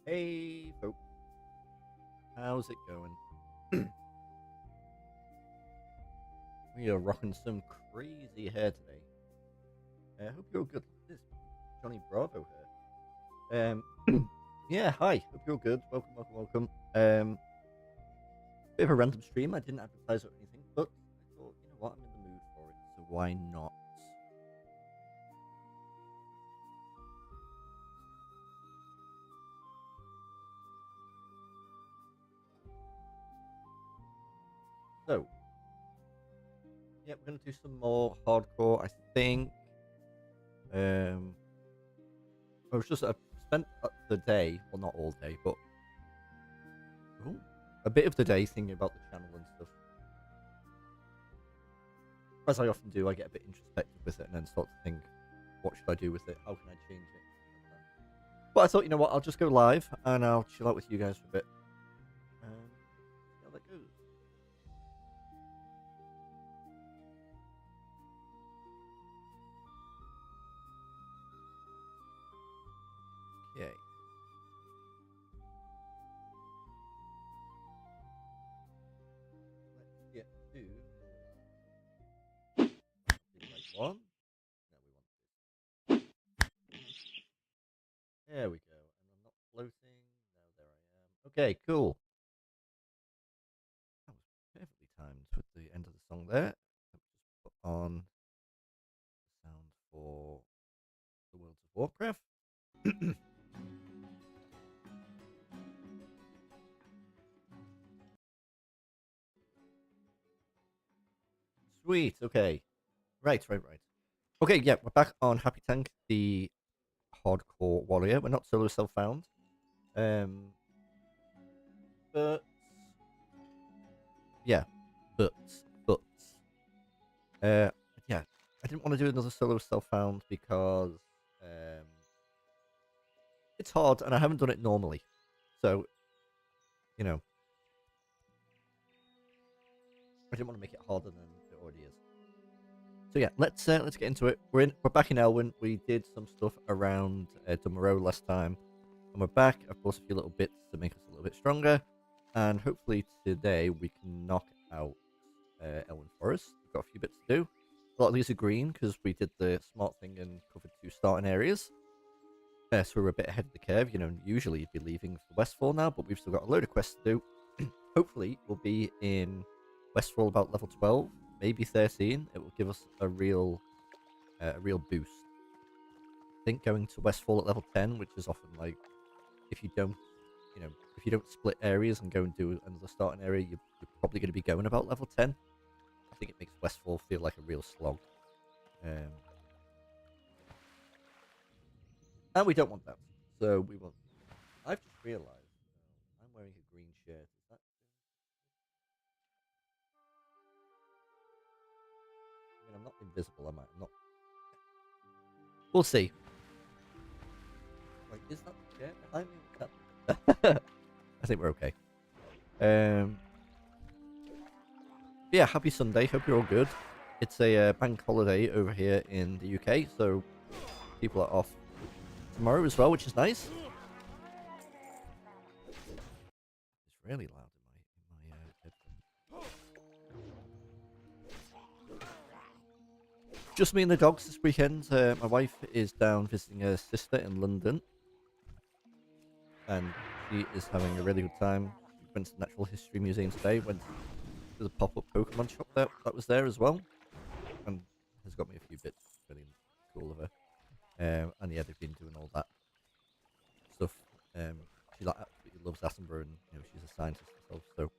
Hey, folks, how's it going? We are rocking some crazy hair today. I hope you're good. This is Johnny Bravo here. Yeah, hi. Hope you're good. Welcome, welcome, welcome. Bit of a random stream. I didn't advertise or anything, but I thought, you know what, I'm in the mood for it, so why not? So, yeah, we're gonna do some more hardcore. I think. I was just I spent the day, well, not all day, but ooh, a bit of the day thinking about the channel and stuff. As I often do, I get a bit introspective with it and then start to think, what should I do with it? How can I change it? But I thought, you know what, I'll just go live and I'll chill out with you guys for a bit. See how that goes. Okay. Let's get to like one. No, we want this. There we go. And I'm not floating. No, there I am. Okay, cool. That was perfectly timed with the end of the song there. Let me just put on the sound for the Worlds of Warcraft. Sweet. Okay. Right. Okay. Yeah, we're back on Happy Tank, the hardcore warrior. We're not solo self-found. Um, but yeah, but but uh, yeah, I didn't want to do another solo self-found because um, it's hard, and I haven't done it normally. So you know, I didn't want to make it harder than it already is. So yeah, let's get into it. We're back in Elwyn. We did some stuff around Dummerow last time, and we're back. Of course, a few little bits to make us a little bit stronger, and hopefully today we can knock out Elwyn Forest. We've got a few bits to do. A lot of these are green because we did the smart thing and covered 2 starting areas. So we're a bit ahead of the curve. You know, usually you'd be leaving for Westfall now, but we've still got a load of quests to do. Hopefully, we'll be in Westfall about level 12, maybe 13. It will give us a real boost. I think going to Westfall at level 10, which is often like if you don't, you know, if you don't split areas and go and do another starting area, you're probably going to be going about level 10. I think it makes Westfall feel like a real slog. Um, and we don't want that. So we want. I've just realised I'm wearing a green shirt. Is that? I mean, I'm not invisible, am I? I'm not. We'll see. Like, is that the chair behind me? What's that? I think we're okay. Um, yeah, happy Sunday. Hope you're all good. It's a bank holiday over here in the UK, so people are off tomorrow as well, which is nice. It's really loud in my headphones. Just me and the dogs this weekend. My wife is down visiting her sister in London, and she is having a really good time. She went to the Natural History Museum today. Went to the pop-up Pokemon shop that was there as well, and has got me a few bits really cool of her. And yeah, they've been doing all that stuff. She like absolutely loves Attenborough, and you know she's a scientist herself. So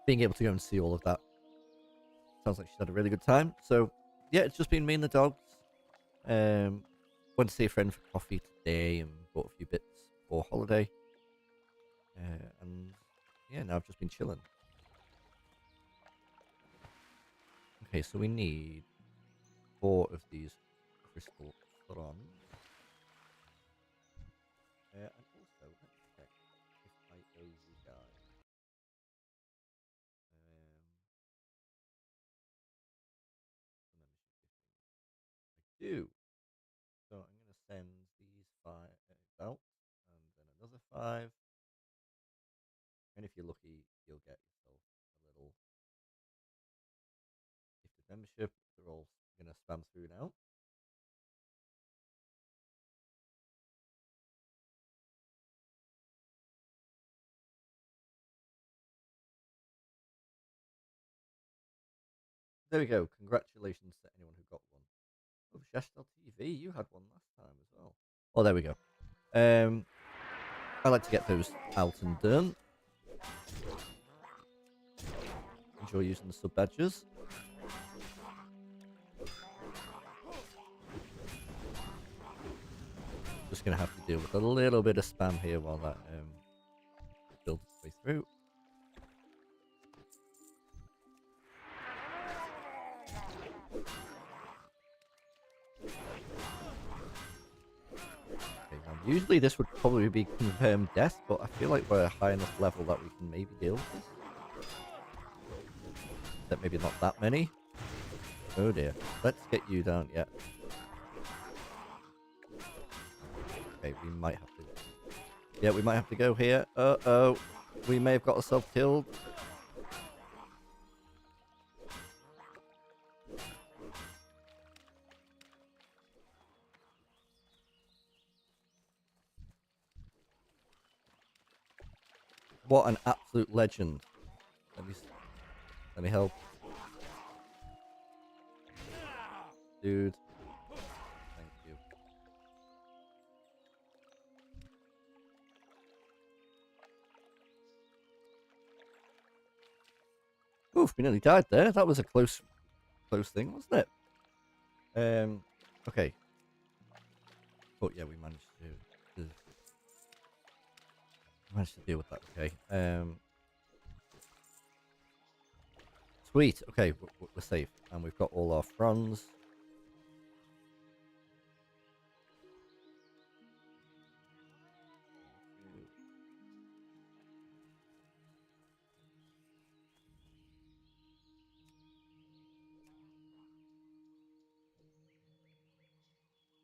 being able to go and see all of that sounds like she's had a really good time. So yeah, it's just been me and the dogs. Um, went to see a friend for coffee today and bought a few bits for holiday. And yeah, now I've just been chilling. Okay, so we need 4 of these crystal bronze. And also, let's check if I owe you guys. I do. So I'm going to send these 5 out, and then another 5. And if you're lucky, you'll get yourself a little gifted membership. They're all going to spam through now. There we go. Congratulations to anyone who got one. Oh, Shastel TV, you had one last time as well. Oh, there we go. I like to get those out and done. Enjoy using the sub badges. Just gonna have to deal with a little bit of spam here while that builds its way through. Okay, now usually this would probably be confirmed death, but I feel like we're high enough level that we can maybe deal with this. That maybe not that many. Oh dear. Let's get you down yet. Okay, we might have to. Yeah, we might have to go here. Uh-oh. We may have got ourselves killed. What an absolute legend. Let me help. Dude. Thank you. Oof, we nearly died there. That was a close thing, wasn't it? Okay. But yeah, we managed to deal with that. Okay. Sweet. Okay, we're safe, and we've got all our fronds.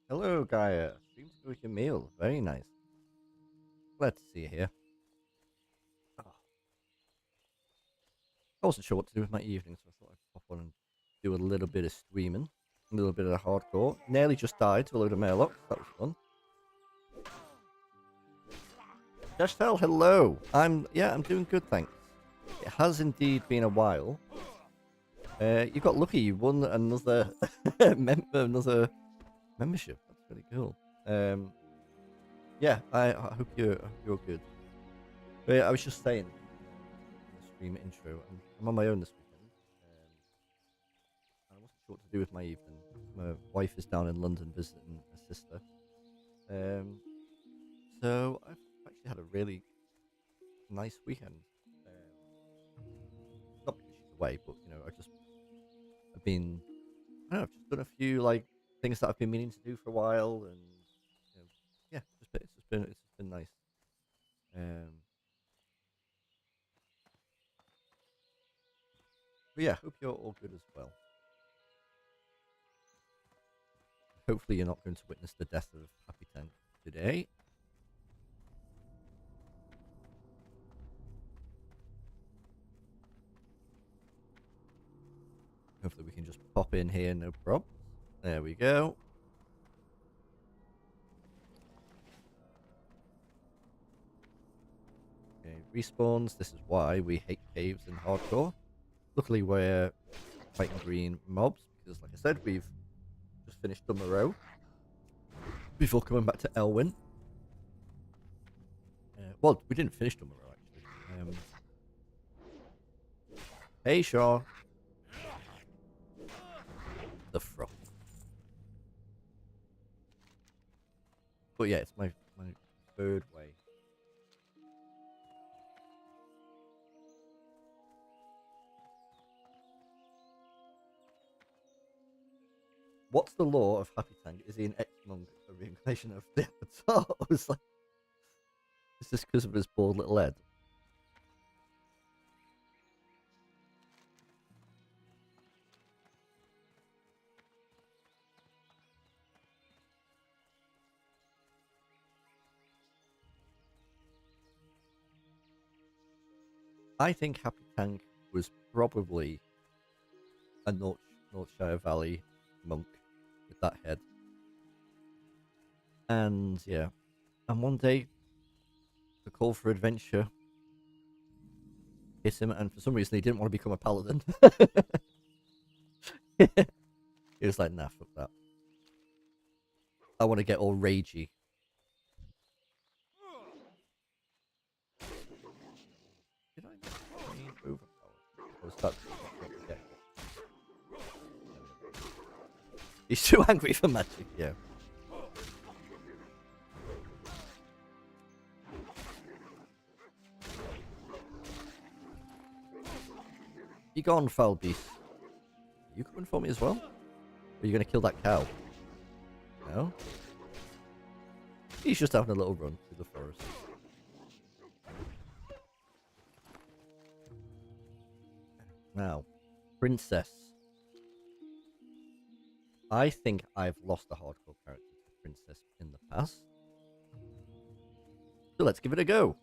Hello, Gaia. Seems to go with your meal. Very nice. Let's see here. Oh. I wasn't sure what to do with my evening, so I thought I'd pop on and do a little bit of streaming. A little bit of hardcore. Nearly just died to a load of mailocks. That was fun. Dashtel, hello. I'm doing good, thanks. It has indeed been a while. You got lucky. You won another another membership. That's really cool. Yeah, I hope you're good. But yeah, I was just saying in the stream intro, I'm on my own this weekend. I wasn't sure what to do with my evening. My wife is down in London visiting her sister. So I've actually had a really nice weekend. Not because she's away, but you know, I've just done a few like things that I've been meaning to do for a while, and you know, yeah, it's just been nice. But yeah, hope you're all good as well. Hopefully, you're not going to witness the death of Happy Tank today. Hopefully, we can just pop in here, no problems. There we go. Okay, respawns. This is why we hate caves in hardcore. Luckily, we're fighting green mobs because, like I said, we've just finished Dummerow before coming back to Elwyn. Well, we didn't finish Dummerow actually. Hey, Shaw. The froth. But yeah, it's my third way. What's the law of Happy Tank? Is he an ex-monk, a reincarnation of the Avatar? I was like, is this because of his bald little head? I think Happy Tank was probably a Northshire Valley monk with that head. And yeah, and one day the call for adventure hit him, and for some reason he didn't want to become a paladin. He was like, nah, fuck that. I want to get all ragey. Did I gain overpower? I was about to get it. He's too angry for magic, yeah. You gone, foul beast. Are you coming for me as well? Or are you going to kill that cow? No? He's just having a little run through the forest. Now, princess. I think I've lost a hardcore character to princess in the past. So let's give it a go.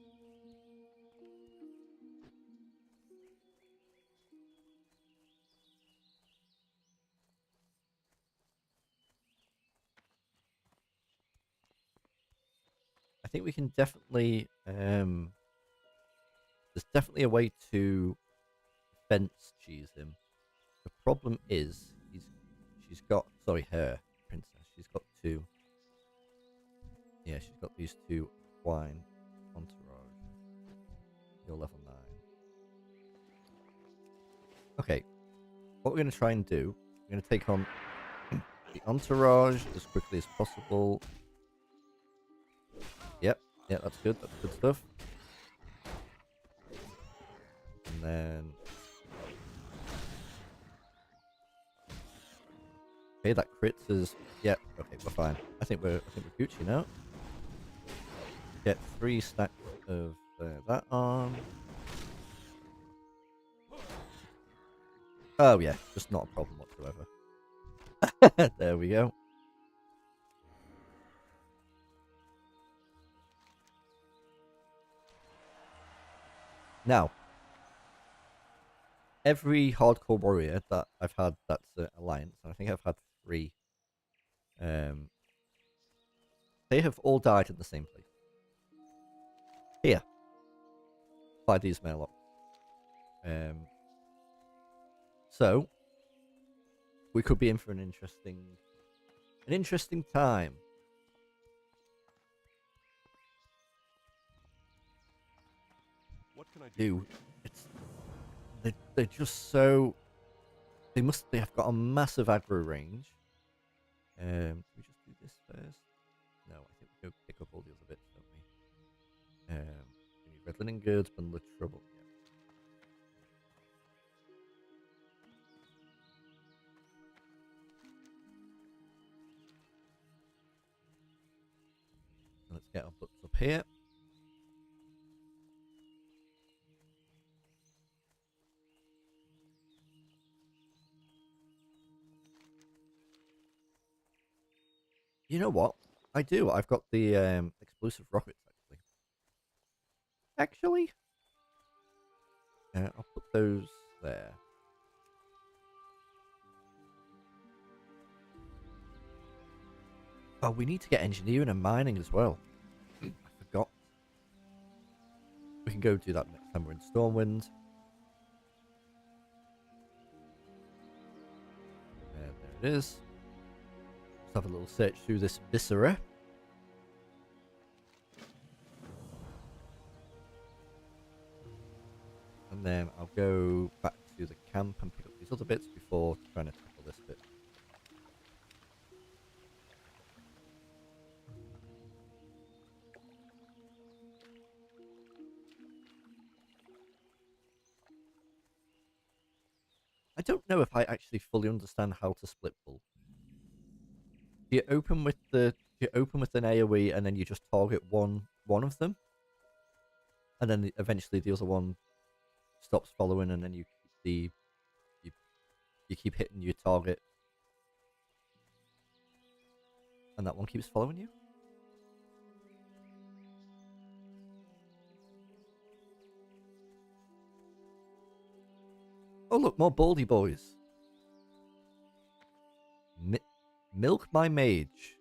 I think we can definitely there's definitely a way to fence cheese him. The problem is she's got her princess. She's got two. Yeah, she's got these two wine entourage. You're level 9. Okay. What we're gonna try and do, we're gonna take on the entourage as quickly as possible. Yep, yeah, that's good stuff. And then okay, that crits is yeah, okay, we're fine. I think we're Gucci now. Get 3 stacks of that on. Oh yeah, just not a problem whatsoever. There we go. Now, every hardcore warrior that I've had that's alliance, and I think I've had 3, they have all died in the same place. Here, by these mail so we could be in for an interesting time. What can I do? It's they're just so they have got a massive aggro range. Can we just do this first? No, I think we go pick up all the other bits, don't we? We need red linen goods, bundle of trouble. Yeah. So let's get our butts up here. You know what? I do. I've got the explosive rockets actually. I'll put those there. Oh, we need to get engineering and mining as well. I forgot. We can go do that next time we're in Stormwind. There it is. Let's have a little search through this viscera. And then I'll go back to the camp and pick up these other bits before trying to tackle this bit. I don't know if I actually fully understand how to split bulk. Do you open with an AoE and then you just target one of them, and then eventually the other one stops following, and then you keep hitting your target, and that one keeps following you. Oh, look, more Baldy boys. Milk my mage.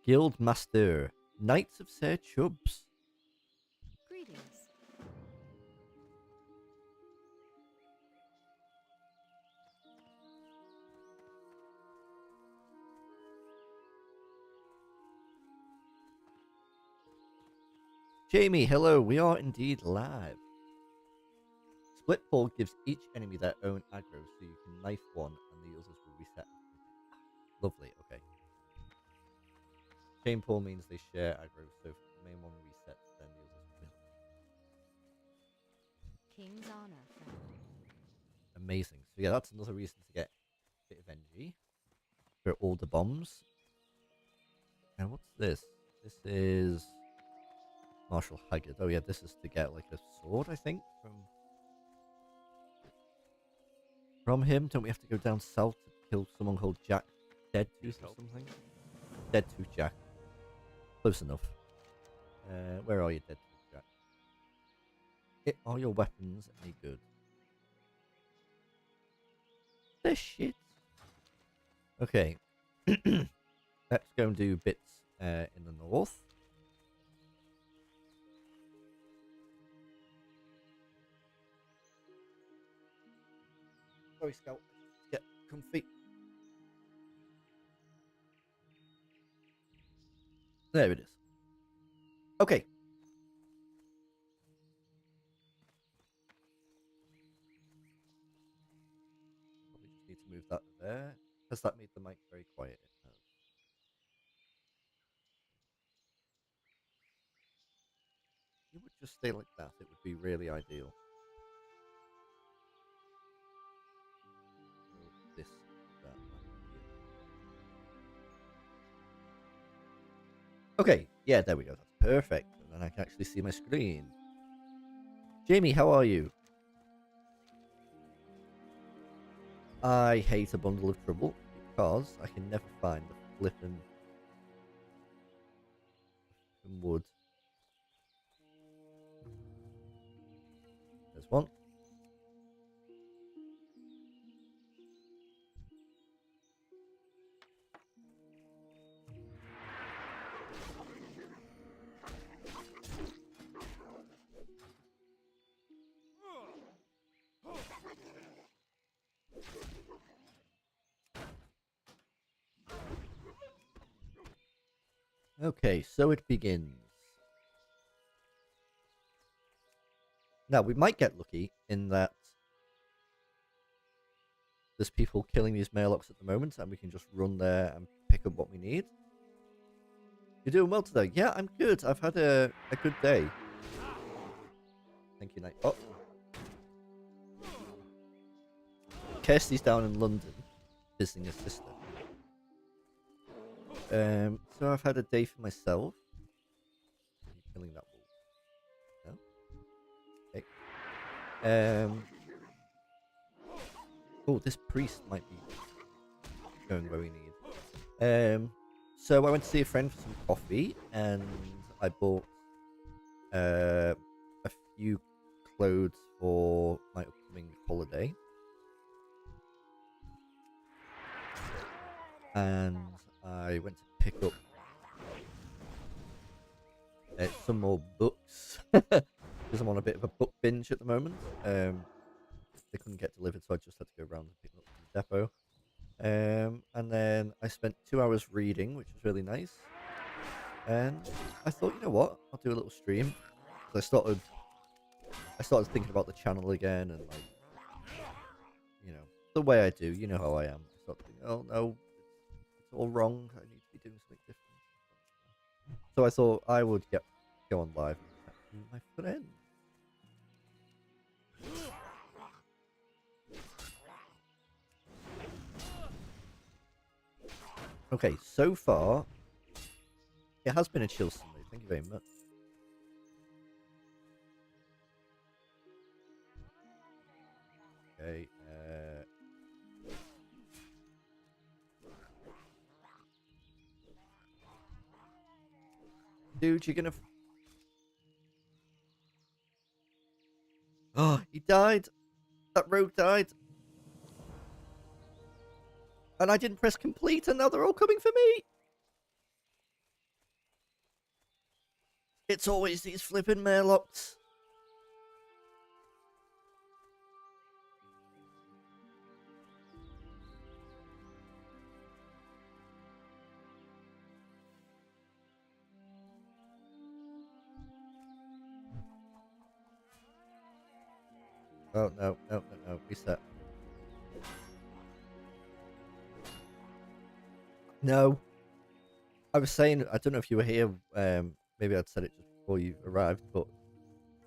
Guild Master. Knights of Sir Chubbs. Greetings. Jamie, hello. We are indeed live. Split pull gives each enemy their own aggro, so you can knife one and the others will reset. Lovely, okay. Chain pull means they share aggro, so if the main one resets, then the others will. King's honor, friend. Amazing. So yeah, that's another reason to get a bit of NG for all the bombs. And what's this? This is Marshall Haggard. Oh yeah, this is to get like a sword, I think, from him. Don't we have to go down south to kill someone called Jack Deadtooth or something? Deadtooth Jack. Close enough. Where are you, Deadtooth Jack? Are your weapons any good? They're shit. Okay. Let's go and do bits in the north. Sorry, Scout. Get comfy. There it is. Okay. Probably just need to move that there. Has that made the mic very quiet? It has. It would just stay like that. It would be really ideal. So this, that, here. Okay, yeah, there we go. That's perfect. And then I can actually see my screen. Jamie, how are you? I hate a bundle of trouble because I can never find the flippin' wood. There's one. Okay, so it begins. Now, we might get lucky in that there's people killing these Mailocks at the moment, and we can just run there and pick up what we need. You're doing well today. Yeah, I'm good. I've had a good day. Thank you, Knight. Oh. Kirsty's down in London visiting her sister. So I've had a day for myself. Are you killing that wolf? No? Okay. Oh, this priest might be going where we need. So I went to see a friend for some coffee, and I bought a few clothes for my upcoming holiday. And I went to pick up some more books because I'm on a bit of a book binge at the moment. They couldn't get delivered, so I just had to go around and pick them up from the depot. And then I spent 2 hours reading, which was really nice. And I thought, you know what, I'll do a little stream. So I started thinking about the channel again, and like, you know, the way I do. You know how I am. I started thinking, oh no, it's all wrong. I need to be doing something different. So I thought I would go on live and chat to my friends. Okay, so far, it has been a chill Sunday. Thank you very much. Okay, dude, you're gonna... Oh, he died! That rogue died. And I didn't press complete, and now they're all coming for me. It's always these flipping mailocks. Oh, no, no, no, no. Reset. No. I was saying, I don't know if you were here, maybe I'd said it just before you arrived, but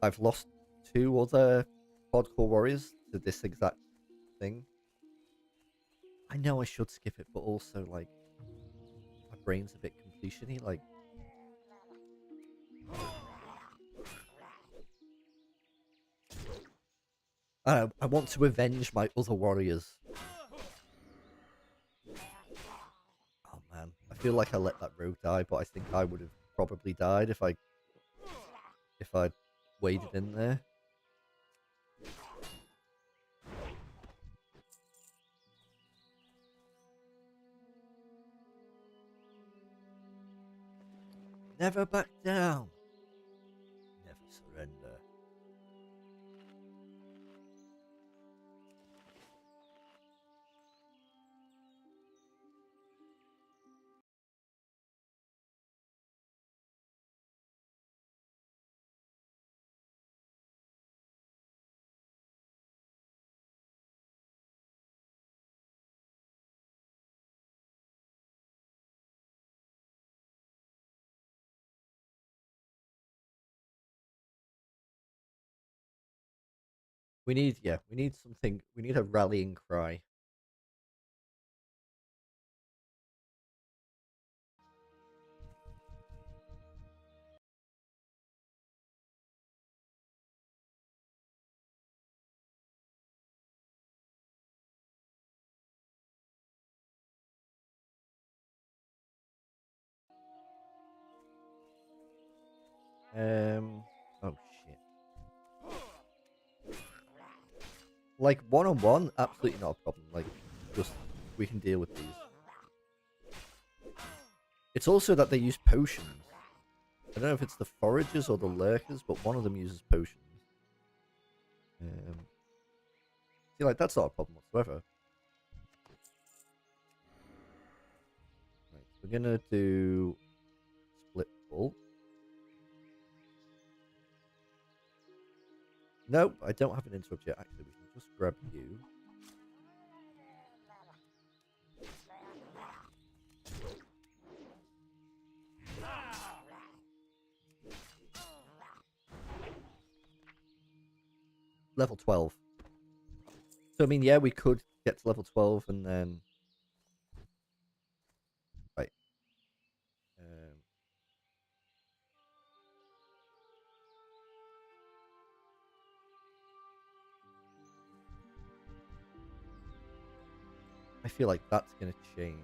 I've lost 2 other hardcore warriors to this exact thing. I know I should skip it, but also, like, my brain's a bit completion-y, like... I want to avenge my other warriors. Oh man, I feel like I let that rogue die, but I think I would have probably died if I'd waded in there. Never back down. Never surrender. We need something. We need a rallying cry. Oh shit. Like one-on-one, absolutely not a problem. Like, just we can deal with these. It's also that they use potions. I don't know if it's the foragers or the lurkers, but one of them uses potions. See, like, that's not a problem whatsoever. Right, we're gonna do split full. Nope, I don't have an interrupt yet. Actually, we can just grab you. Level 12. So, I mean, yeah, we could get to level 12 and then... Right. I feel like that's going to change.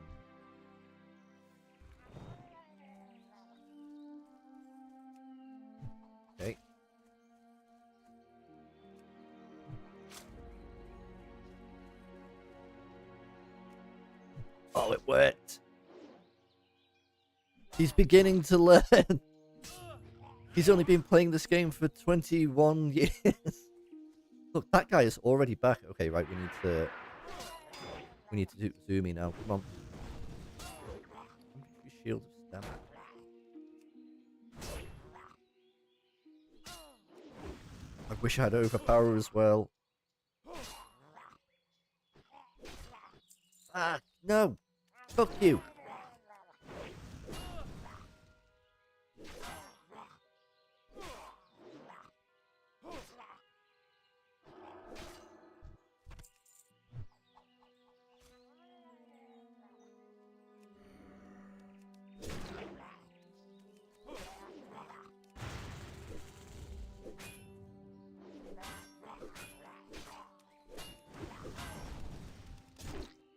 Okay. Oh, it worked. He's beginning to learn. He's only been playing this game for 21 years. Look, that guy is already back. Okay, right, we need to do zoomy now. Come on. Shield of stamina. I wish I had overpower as well. Ah, no. Fuck you.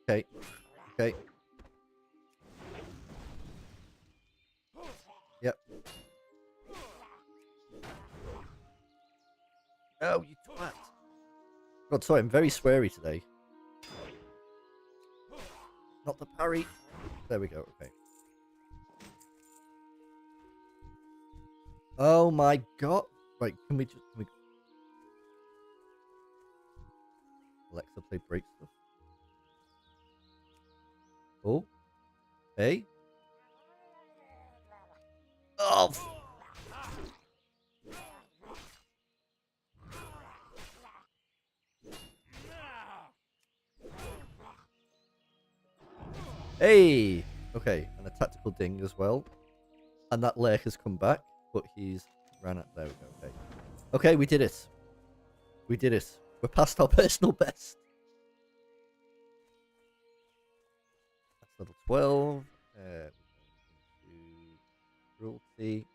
Okay. Okay. Yep. Oh, you twat. God, sorry, I'm very sweary today. Not the parry. There we go. Okay. Oh my god. Right, can we Alexa play break stuff? Oh. Hey. Oh. Hey. Okay, and a tactical ding as well. And that lurk has come back, but he's ran out. There we go. Okay. Okay, we did it. We did it. We're past our personal best. That's level 12. Cruelty.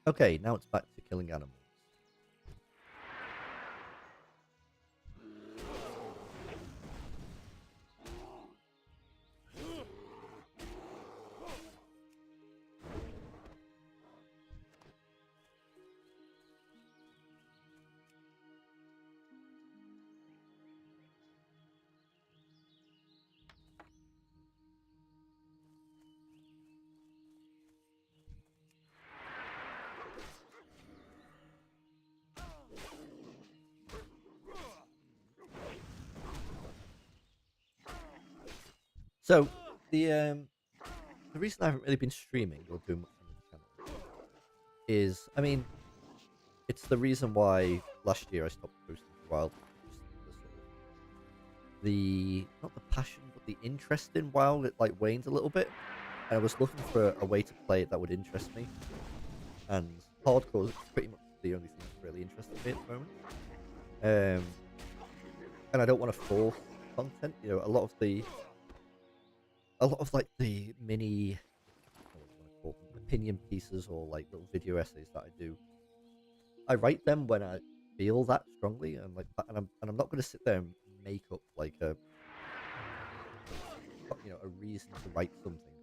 Okay, now it's back to killing animals. So the reason I haven't really been streaming or doing much on the channel is, I mean, it's the reason why last year I stopped posting for a while. Just the not the passion, but the interest in WoW, it like waned a little bit. And I was looking for a way to play it that would interest me, and hardcore is pretty much the only thing that's really interesting me at the moment. And I don't want to force content. You know, a lot of like the mini, what do you want to call them, opinion pieces or like little video essays that I do. I write them when I feel that strongly, and like, and I'm not going to sit there and make up like a reason to write something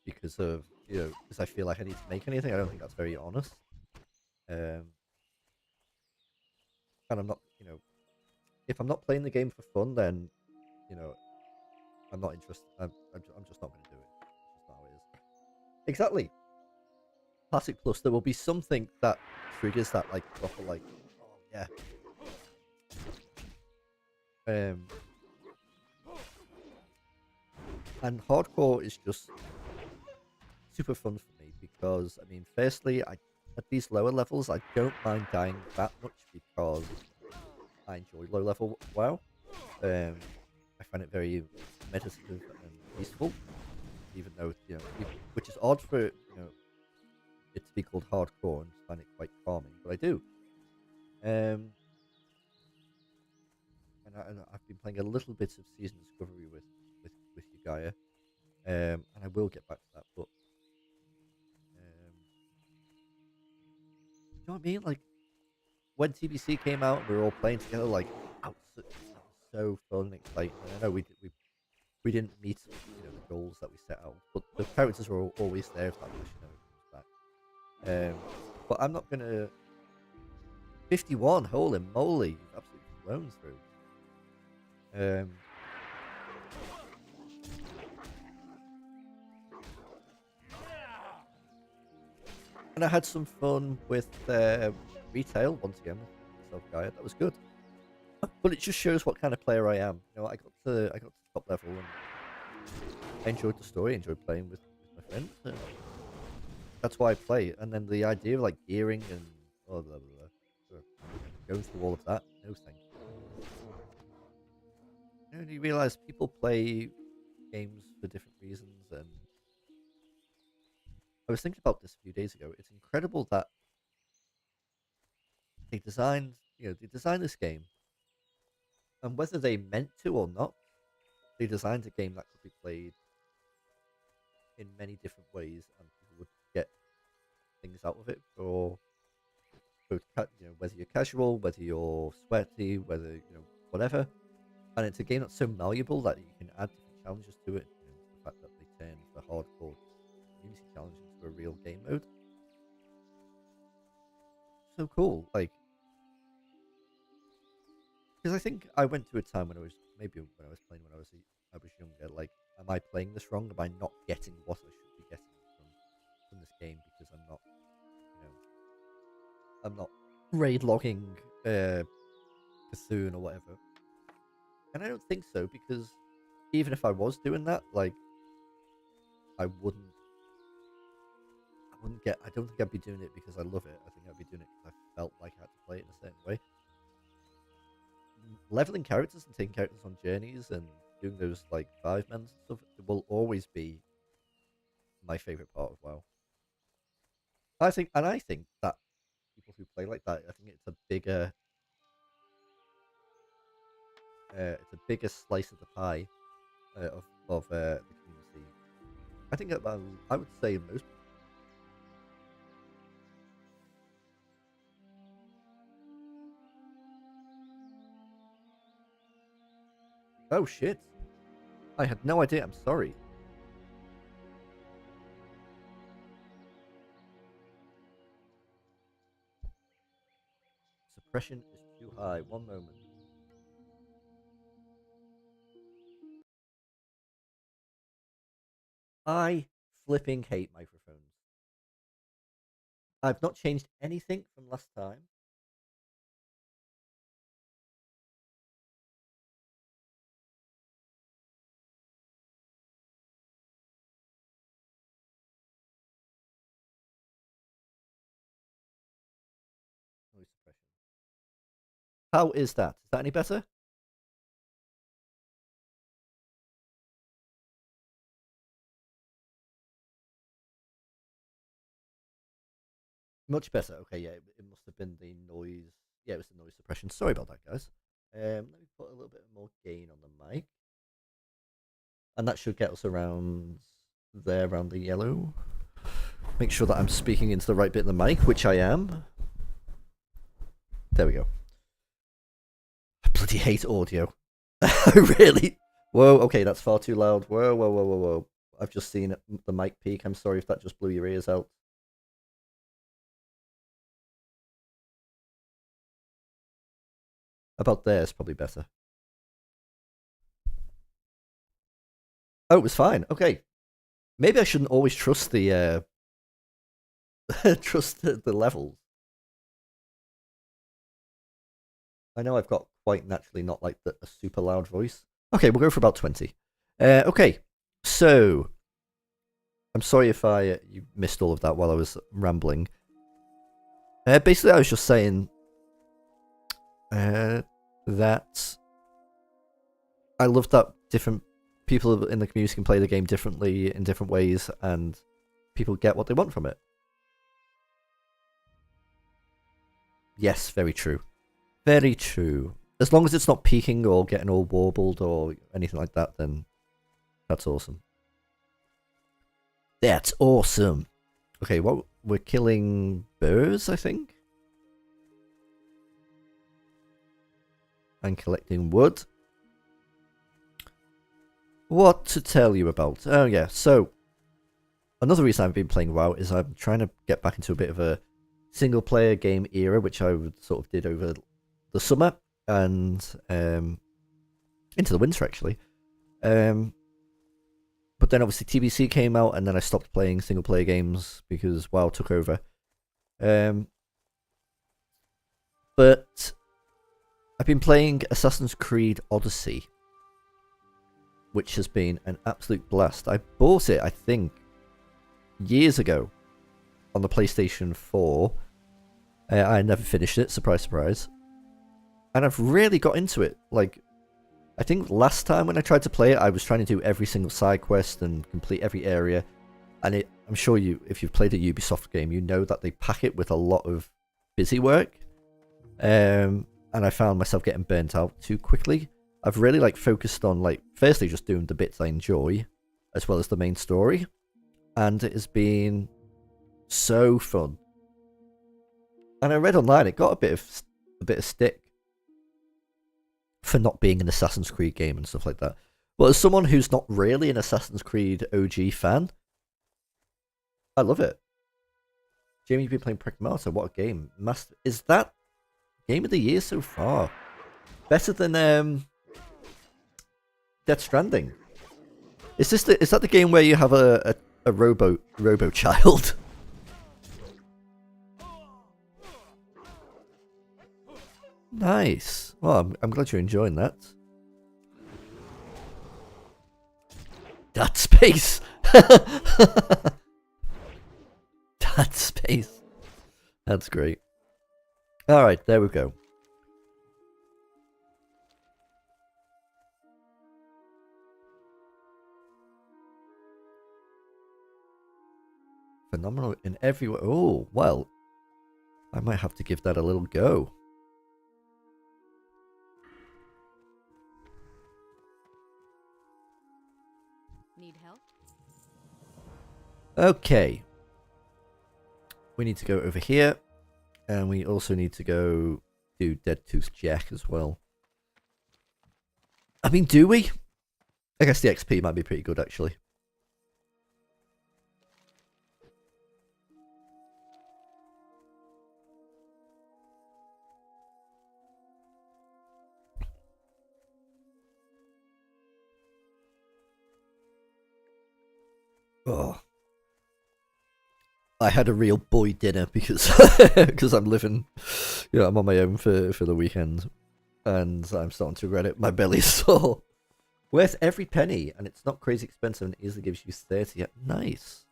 because of because I feel like I need to make anything. I don't think that's very honest. And I'm not, if I'm not playing the game for fun, then you know I'm not interested. I'm just not going to do it. It's just not how it is. Exactly. Classic Plus. There will be something that triggers that like proper like, oh yeah. And hardcore is just super fun for me because, I mean, firstly, at these lower levels I don't mind dying that much because I enjoy low level WoW. I find it very meditative and peaceful, even though which is odd for it to be called hardcore, and just find it quite calming, but I do. And I've been playing a little bit of Season Discovery with you, Gaia, and I will get back to that. But you know what I mean? Like when TBC came out, and we were all playing together. Like that was so fun and exciting. And I know we didn't meet the goals that we set out, but the characters were always there if that missionary comes back. But I'm not gonna 51. Holy moly! You've absolutely flown through. And I had some fun with retail once again with myself, Gaia. That was good. But it just shows what kind of player I am. I got to top level, and I enjoyed the story. I enjoyed playing with my friends. That's why I play. And then the idea of like gearing and blah blah blah, going through all of that. No thank you. You realize people play games for different reasons, and I was thinking about this a few days ago. It's incredible that they designed this game, and whether they meant to or not, they designed a game that could be played in many different ways, and people would get things out of it for whether you're casual, whether you're sweaty, whether whatever. And it's a game that's so malleable that you can add different challenges to it. The fact that they turned the hardcore community challenge into a real game mode. so cool. Like, because I think I went through a time when I was playing when I was younger. Like, am I playing this wrong? Am I not getting what I should be getting from this game because you know, I'm not raid logging Cthulhu or whatever. And I don't think so because even if I was doing that, like, I wouldn't. I don't think I'd be doing it because I love it. I think I'd be doing it because I felt like I had to play it in a certain way. Leveling characters and taking characters on journeys and doing those like 5-mans and stuff will always be my favorite part of WoW. I think that people who play like that, I think it's a bigger slice of the pie of the community. I think I would say most. Oh shit! I had no idea. I'm sorry. Suppression is too high. One moment. I flipping hate microphones. I've not changed anything from last time. Noise suppression. How is that? Is that any better? Much better. Okay, yeah, it must have been the noise. Yeah, it was the noise suppression. Sorry about that, guys. Let me put a little bit more gain on the mic. And that should get us around there, around the yellow. Make sure that I'm speaking into the right bit of the mic, which I am. There we go. I bloody hate audio. Really? Whoa, okay, that's far too loud. Whoa, whoa, whoa, whoa, whoa. I've just seen the mic peak. I'm sorry if that just blew your ears out. About there is probably better. Oh, it was fine. Okay. Maybe I shouldn't always trust the trust the levels. I know I've got quite naturally not like a super loud voice. Okay, we'll go for about 20. Okay, so I'm sorry if you missed all of that while I was rambling. Basically, I was just saying that I love that different people in the community can play the game differently in different ways, and people get what they want from it. Yes, very true. Very true. As long as it's not peaking or getting all warbled or anything like that, then that's awesome. That's awesome. Okay, well, we're killing birds, I think. And collecting wood. What to tell you about? Oh yeah, so another reason I've been playing WoW is I'm trying to get back into a bit of a single player game era, which I sort of did over the summer and into the winter actually. But then obviously TBC came out, and then I stopped playing single player games because WoW took over. But I've been playing Assassin's Creed Odyssey, which has been an absolute blast. I bought it, I think, years ago on the PlayStation 4. I never finished it, surprise, surprise. And I've really got into it. Like, I think last time when I tried to play it, I was trying to do every single side quest and complete every area. And I'm sure if you've played a Ubisoft game, you know that they pack it with a lot of busy work. And I found myself getting burnt out too quickly. I've really focused on firstly just doing the bits I enjoy, as well as the main story. And it has been so fun. And I read online it got a bit of stick for not being an Assassin's Creed game and stuff like that. But as someone who's not really an Assassin's Creed OG fan, I love it. Jamie, you've been playing Pragmata. What a game! Is that game of the year so far? Better than Death Stranding. Is that the game where you have a robo child? Nice. Well, I'm glad you're enjoying that. That space. That space. That's great. All right, there we go. Phenomenal in every way. Oh, well, I might have to give that a little go. Need help? Okay. We need to go over here. And we also need to go do Dead Tooth Jack as well. I mean, do we? I guess the XP might be pretty good, actually. Oh. I had a real boy dinner because because I'm living, I'm on my own for the weekend, and I'm starting to regret it. My belly's sore. Worth every penny, and it's not crazy expensive, and it easily gives you 30. Nice.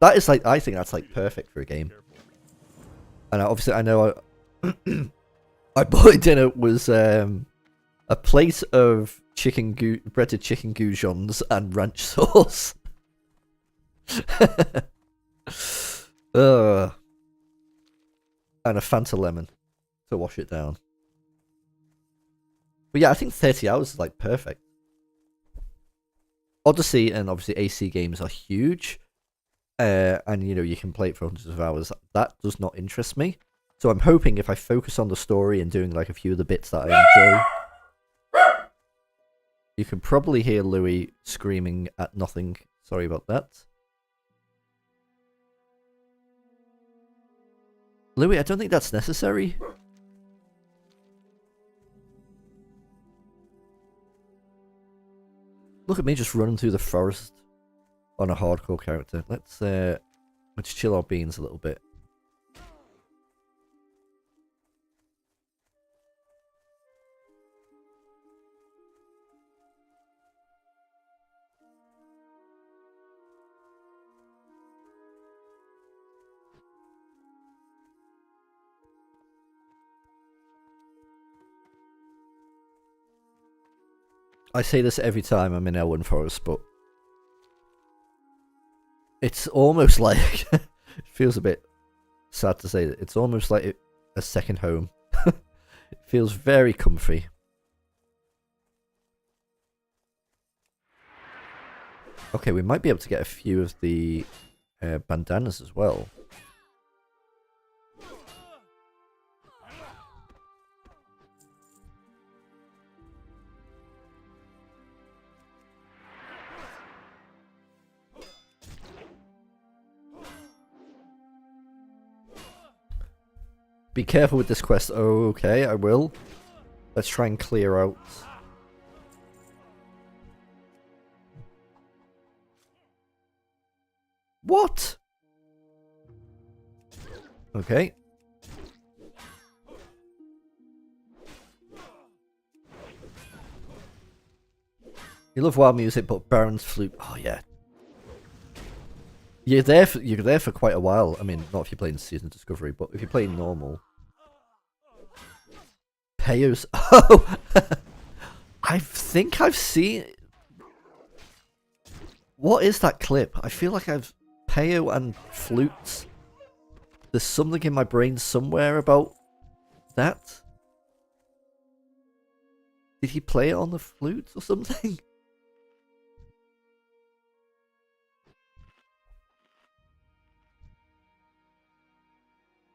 That is like, I think that's like perfect for a game. And obviously, I know my boy dinner was a plate of breaded chicken goujons and ranch sauce. And a Fanta lemon to wash it down. But yeah, I think 30 hours is like perfect. Odyssey and obviously AC games are huge. And you can play it for hundreds of hours. That does not interest me. So I'm hoping if I focus on the story and doing like a few of the bits that I enjoy. You can probably hear Louis screaming at nothing. Sorry about that. Louis, I don't think that's necessary. Look at me just running through the forest on a hardcore character. Let's chill our beans a little bit. I say this every time I'm in Elwyn Forest, but it's almost like it feels a bit sad to say that it's almost like a second home. It feels very comfy. Okay, we might be able to get a few of the bandanas as well. Be careful with this quest. Oh, okay, I will. Let's try and clear out. What? Okay. You love wild music, but Baron's flute. Oh yeah. You're there for quite a while. I mean, not if you're playing Season Discovery, but if you're playing normal. Peyo's. Oh, I think I've seen. What is that clip? I feel like I've Peyo and flutes. There's something in my brain somewhere about that. Did he play it on the flute or something?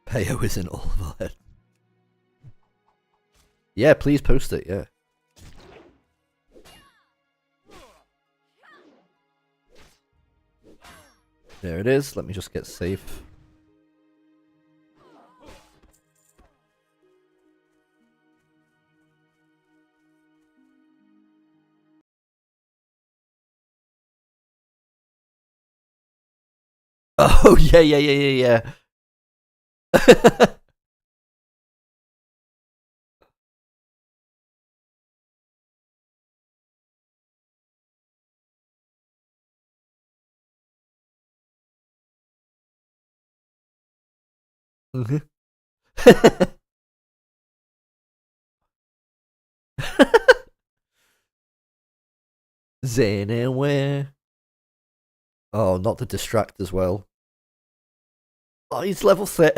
Peyo is in all of our head. Yeah, please post it, yeah. There it is. Let me just get safe. Oh yeah, yeah, yeah, yeah, yeah. Mhm. Zen anywhere. Oh, not the distract as well. Oh, he's level 6.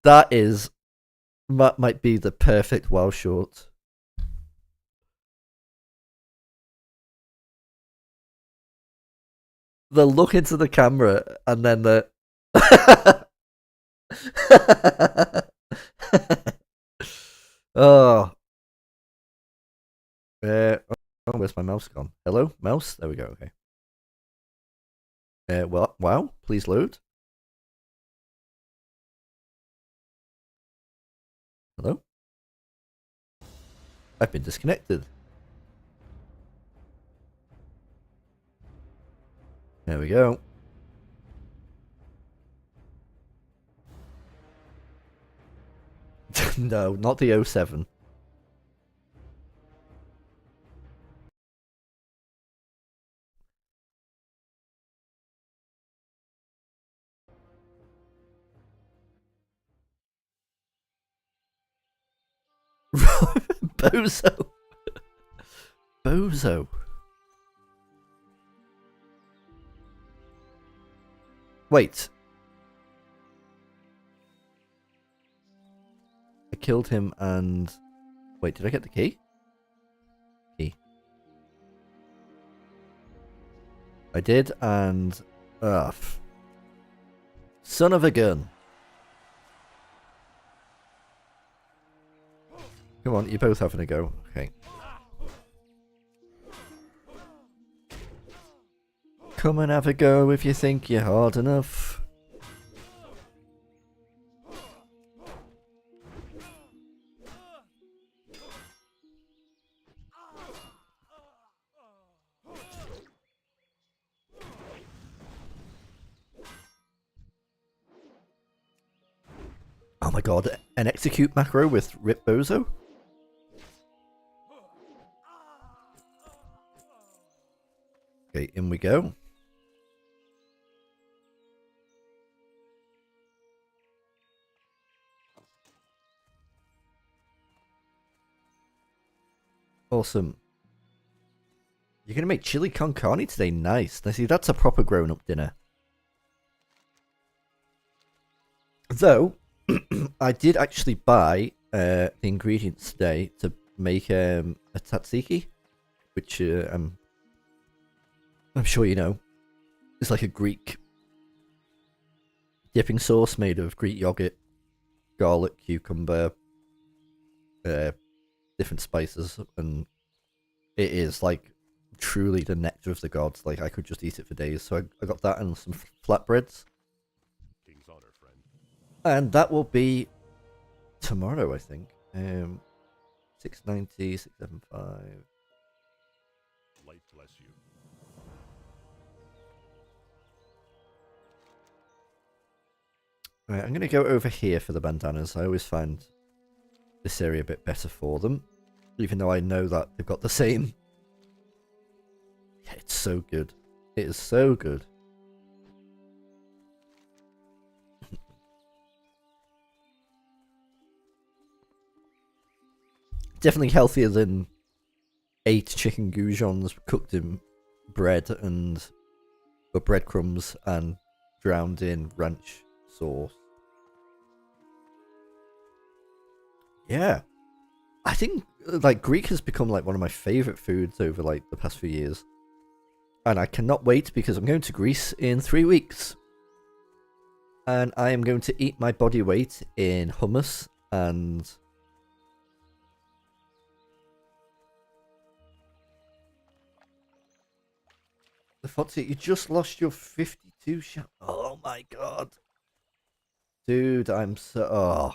That is might be the perfect WoW short. The look into the camera and then the oh, oh, where's my mouse gone? Hello, mouse. There we go. Okay. Well, wow. Please load. Hello. I've been disconnected. There we go. No, not the 07. Bozo. Bozo. Wait. I killed him and... Wait, did I get the key? Key. I did and... Ugh. Son of a gun. Come on, you're both having a go. Okay. Come and have a go if you think you're hard enough. Oh my god, an execute macro with Rip Bozo? Okay, in we go. Awesome. You're gonna make chili con carne today? Nice. Now see, that's a proper grown-up dinner. Though, I did actually buy the ingredients today to make a tzatziki, which I'm sure you know. It's like a Greek dipping sauce made of Greek yogurt, garlic, cucumber, different spices, and it is like truly the nectar of the gods. Like I could just eat it for days. So I got that and some flatbreads. King's honor, friend. And that will be tomorrow, I think. 690, 675. Light bless you. Right, I'm going to go over here for the bandanas. I always find this area a bit better for them. Even though I know that they've got the same. Yeah, it's so good. It is so good. Definitely healthier than 8 chicken goujons cooked in bread and breadcrumbs and drowned in ranch sauce. Yeah. I think like Greek has become like one of my favorite foods over like the past few years. And I cannot wait because I'm going to Greece in 3 weeks. And I am going to eat my body weight in hummus and the fact that you just lost your 52 2 shot. Oh my god. Dude, I'm so... Oh.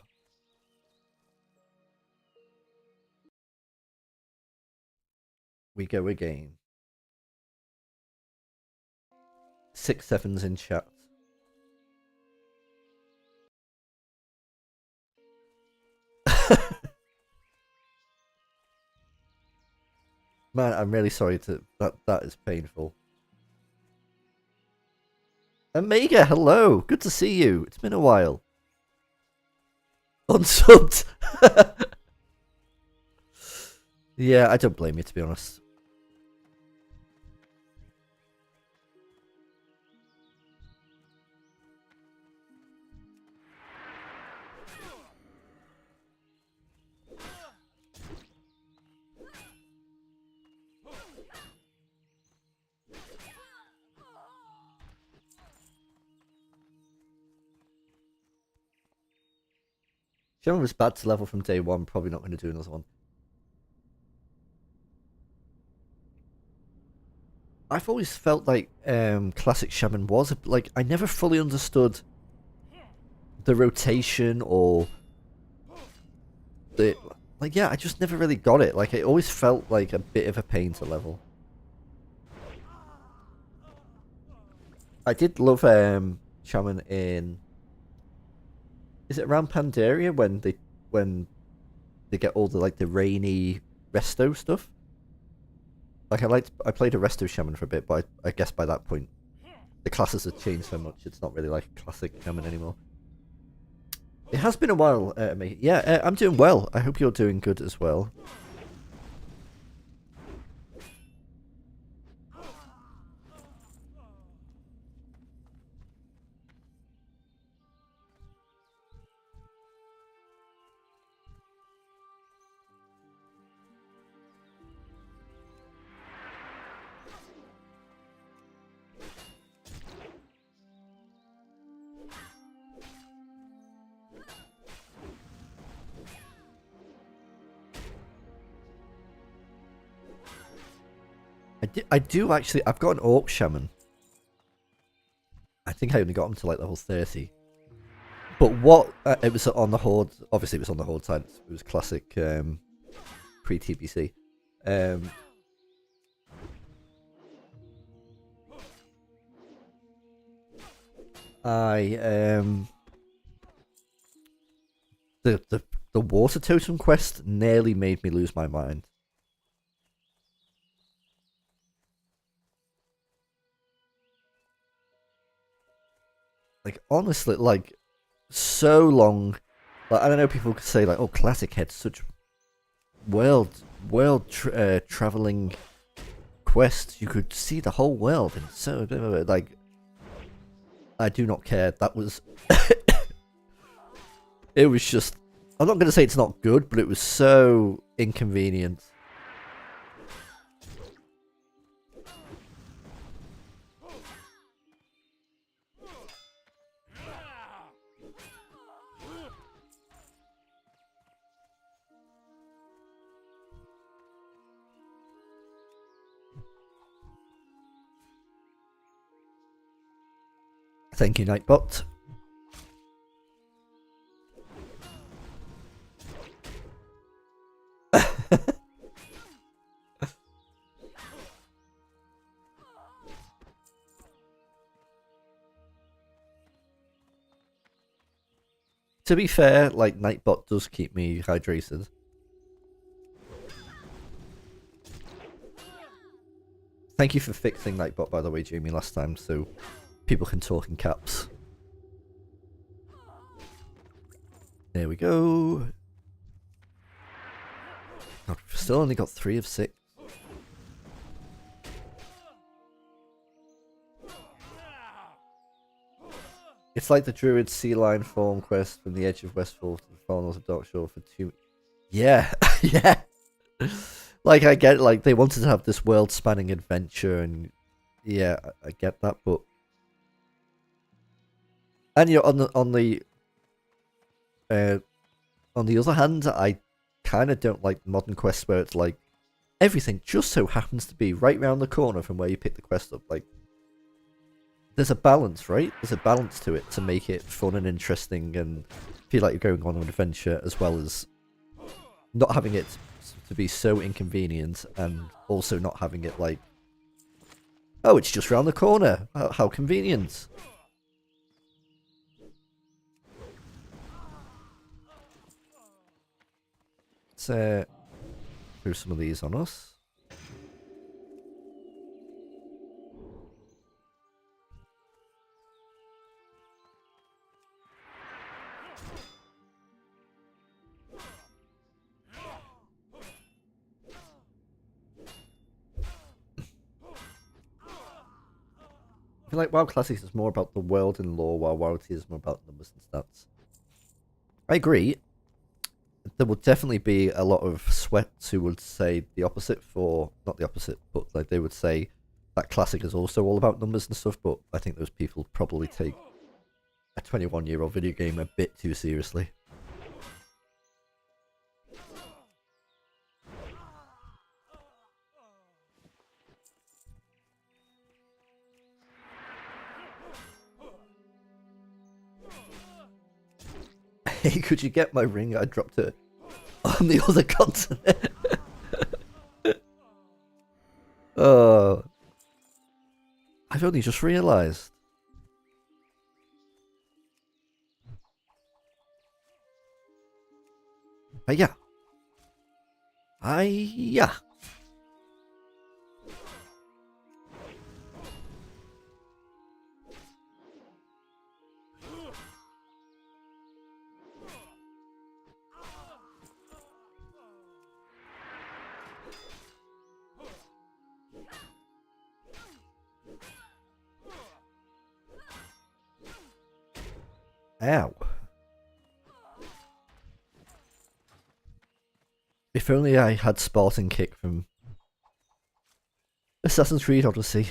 We go again. 6 sevens in chat. Man, I'm really sorry to... That is painful. Omega, hello! Good to see you. It's been a while. Unsubbed! Yeah, I don't blame you, to be honest. Shaman was bad to level from day one. Probably not going to do another one. I've always felt like classic Shaman was like I never fully understood the rotation or the like. Yeah, I just never really got it. Like it always felt like a bit of a pain to level. I did love Shaman in. Is it around Pandaria when they get all the like the rainy resto stuff? Like I played a resto shaman for a bit, but I guess by that point the classes have changed so much it's not really like a classic shaman anymore. It has been a while, mate. Yeah, I'm doing well. I hope you're doing good as well. I do actually. I've got an orc shaman. I think I only got him to like level 30. But what it was on the horde. Obviously, it was on the horde side. It was classic pre-TBC. The water totem quest nearly made me lose my mind. Like honestly, like so long. Like I don't know, people could say like, "Oh, classic had such traveling quests. You could see the whole world." And so like, I do not care. That was it was just. I'm not going to say it's not good, but it was so inconvenient. Thank you, Nightbot. To be fair, like Nightbot does keep me hydrated. Thank you for fixing Nightbot, by the way, Jamie, last time, so people can talk in caps. There we go. God, we've still only got 3 of 6. It's like the Druid Sea Lion Form quest from the edge of Westfall to the far north of Darkshore for 2... Yeah, yeah. Like, I get, like, they wanted to have this world-spanning adventure, and yeah, I get that, but... And, you know, on the other hand, I kind of don't like modern quests where it's like, everything just so happens to be right round the corner from where you pick the quest up. Like, there's a balance, right? There's a balance to it to make it fun and interesting and feel like you're going on an adventure, as well as not having it to be so inconvenient and also not having it like, oh, it's just round the corner. How convenient. Let's throw some of these on us. I feel like WoW Classics is more about the world and lore, while WoW T is more about numbers and stats. I agree. There would definitely be a lot of sweats who would say the opposite for... Not the opposite, but like they would say that Classic is also all about numbers and stuff, but I think those people probably take a 21-year-old video game a bit too seriously. Hey, could you get my ring? I dropped it on the other continent. Oh, I've only just realised. Yeah. Yeah. Ow. If only I had Spartan Kick from Assassin's Creed Odyssey.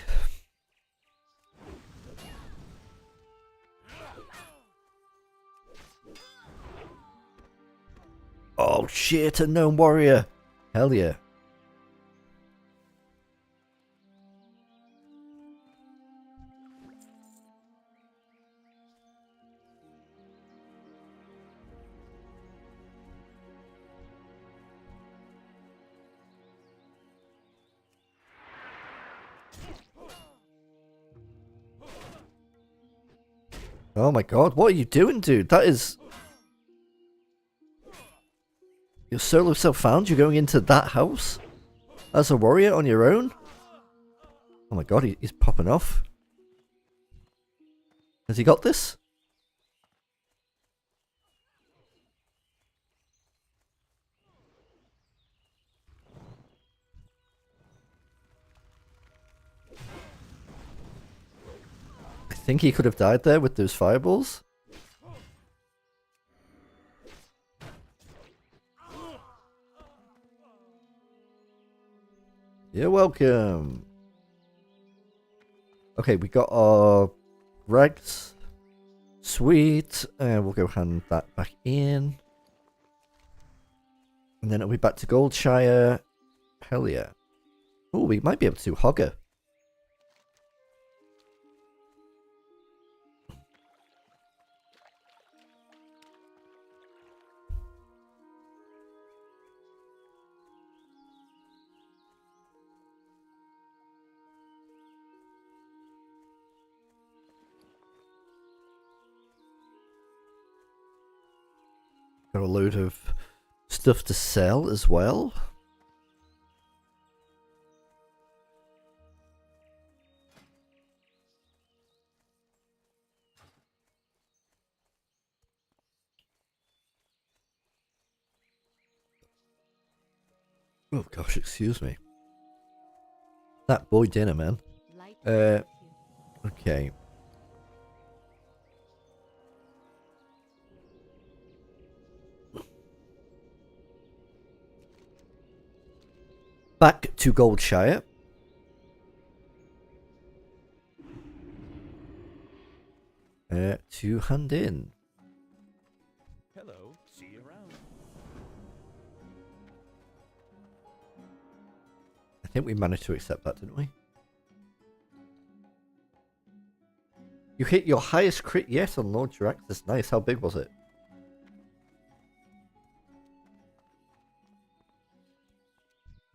Oh shit, a gnome warrior! Hell yeah. Oh my god, what are you doing, dude? That is... Your solo self-found? You're going into that house? As a warrior on your own? Oh my god, he's popping off. Has he got this? I think he could have died there with those fireballs. You're welcome. Okay, we got our rags. Sweet. We'll go hand that back in. And then it'll be back to Goldshire. Hell yeah. Oh, we might be able to Hogger. Got a load of stuff to sell as well. Oh gosh, excuse me. That boy dinner, man. Okay. Back to Goldshire. To hand in. Hello, see you around. I think we managed to accept that, didn't we? You hit your highest crit yet on Lord Jiraxis. Nice. How big was it?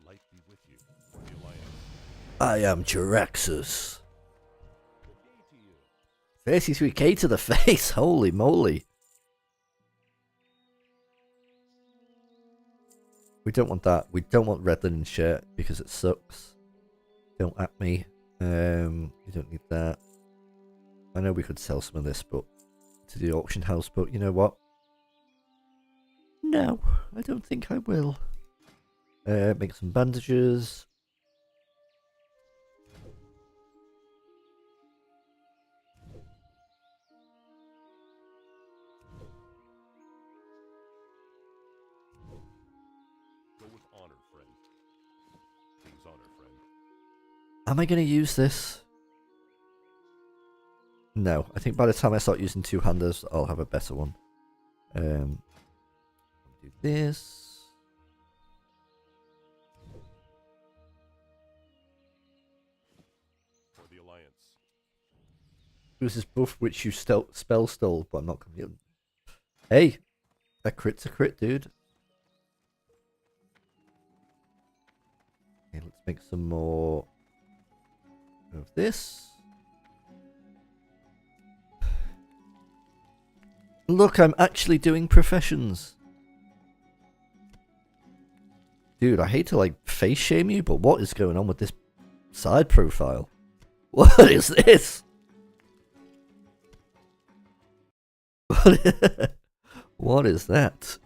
Light be with you. For the Alliance. I am Jiraxis. Good day to you. 33k to the face. Holy moly. We don't want that. We don't want red linen shirt because it sucks. Don't at me. We don't need that. I know we could sell some of this, but to the auction house, but you know what? No, I don't think I will. Make some bandages. Go with honor, friend. King's honor, friend. Am I going to use this? No, I think by the time I start using two-handers, I'll have a better one. Do this. For the Alliance. Use this buff which you spell stole, but I'm not coming. Hey, a crit's a crit, dude. Okay, let's make some more of this. Look, I'm actually doing professions. Dude, I hate to like face shame you, but what is going on with this side profile? What is this? What is that?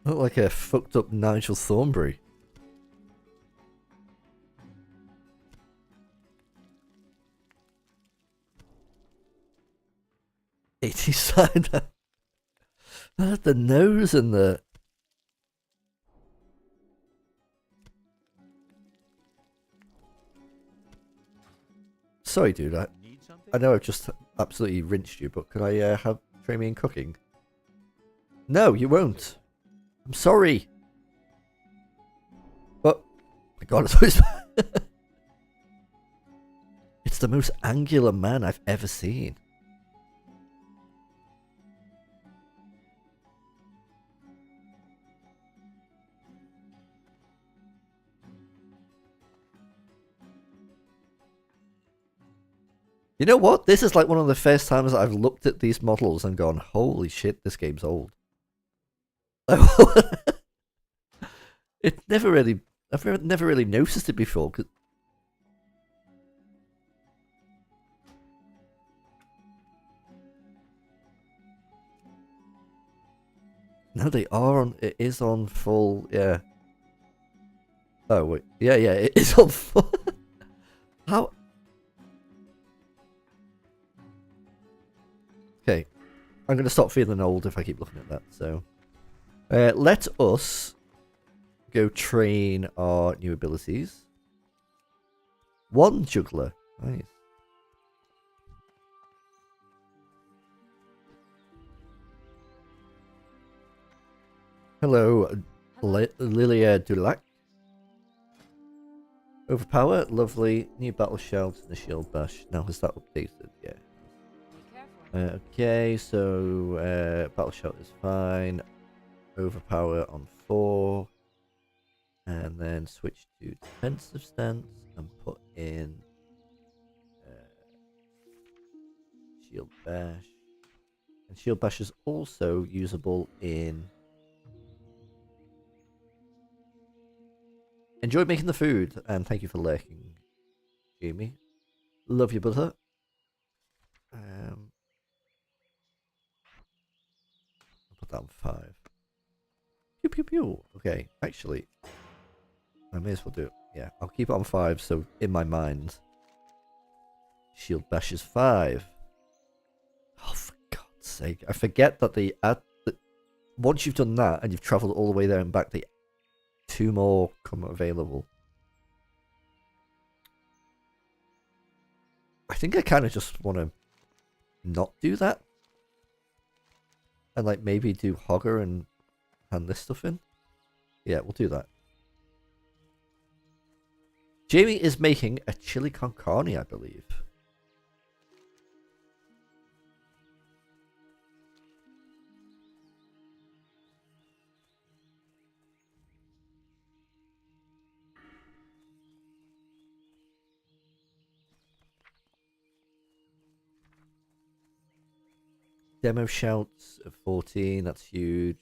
Look like a fucked up Nigel Thornberry. side. The nose and the. Sorry, dude. I know I've just absolutely rinsed you, but could I have train me in cooking? No, you won't. I'm sorry. But my God, it's the most angular man I've ever seen. You know what? This is like one of the first times that I've looked at these models and gone, holy shit, this game's old. It never really, I've never really noticed it before. Cause no, they are on, it is on full, yeah. Oh, wait. Yeah, it is on full. How? Okay, I'm going to stop feeling old if I keep looking at that, so. Let us go train our new abilities. One juggler. Nice. Hello, Lilia Dulac. Overpower, lovely. New battle shout and the shield bash. Now, has that updated? Yeah. Okay, so battle shout is fine. Overpower on 4. And then switch to defensive stance and put in shield bash. And shield bash is also usable in. Enjoy making the food, and thank you for lurking, Jamie. Love your butter. I'll put that on 5. Pew pew pew. Okay, actually, I may as well do it. Yeah, I'll keep it on 5. So in my mind, shield bash is 5. Oh, for God's sake! I forget that once you've done that and you've travelled all the way there and back, the 2 more come available. I think I kind of just want to not do that. And like maybe do Hogger and hand this stuff in. Yeah, we'll do that. Jamie is making a chili con carne, I believe. Demo shouts of 14, that's huge.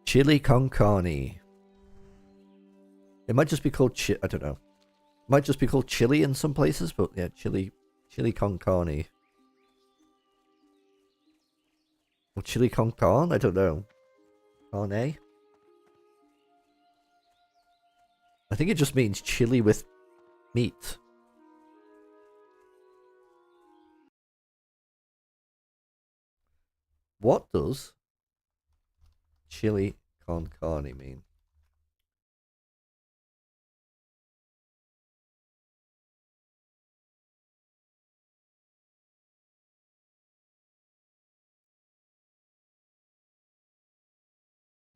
Chili con carne. It might just be called I don't know. It might just be called chili in some places, but yeah, chili con carne. Or chili con carne? I don't know. Carne? I think it just means chili with meat. What does chili con carne mean?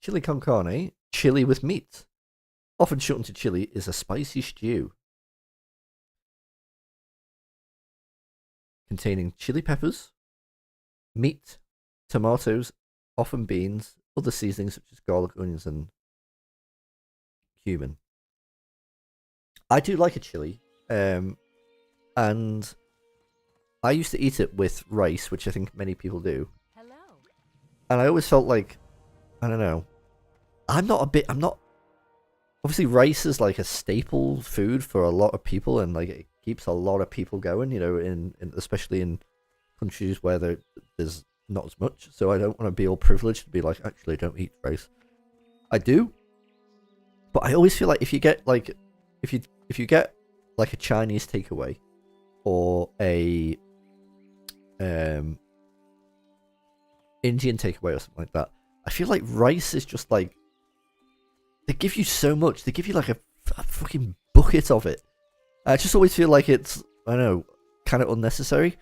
Chili con carne, chili with meat. Often shortened to chili, is a spicy stew containing chili peppers, meat, tomatoes, often beans, other seasonings such as garlic, onions, and cumin. I do like a chili, and I used to eat it with rice, which I think many people do. Hello. And I always felt like, I don't know, I'm not. Obviously, rice is like a staple food for a lot of people, and like it keeps a lot of people going. You know, in especially in countries where there's not as much. So I don't want to be all privileged to be like, actually, I don't eat rice. I do, but I always feel like if you get like, if you get like a Chinese takeaway or a Indian takeaway or something like that, I feel like rice is just like they give you so much. They give you like a fucking bucket of it. I just always feel like it's, I don't know, kind of unnecessary.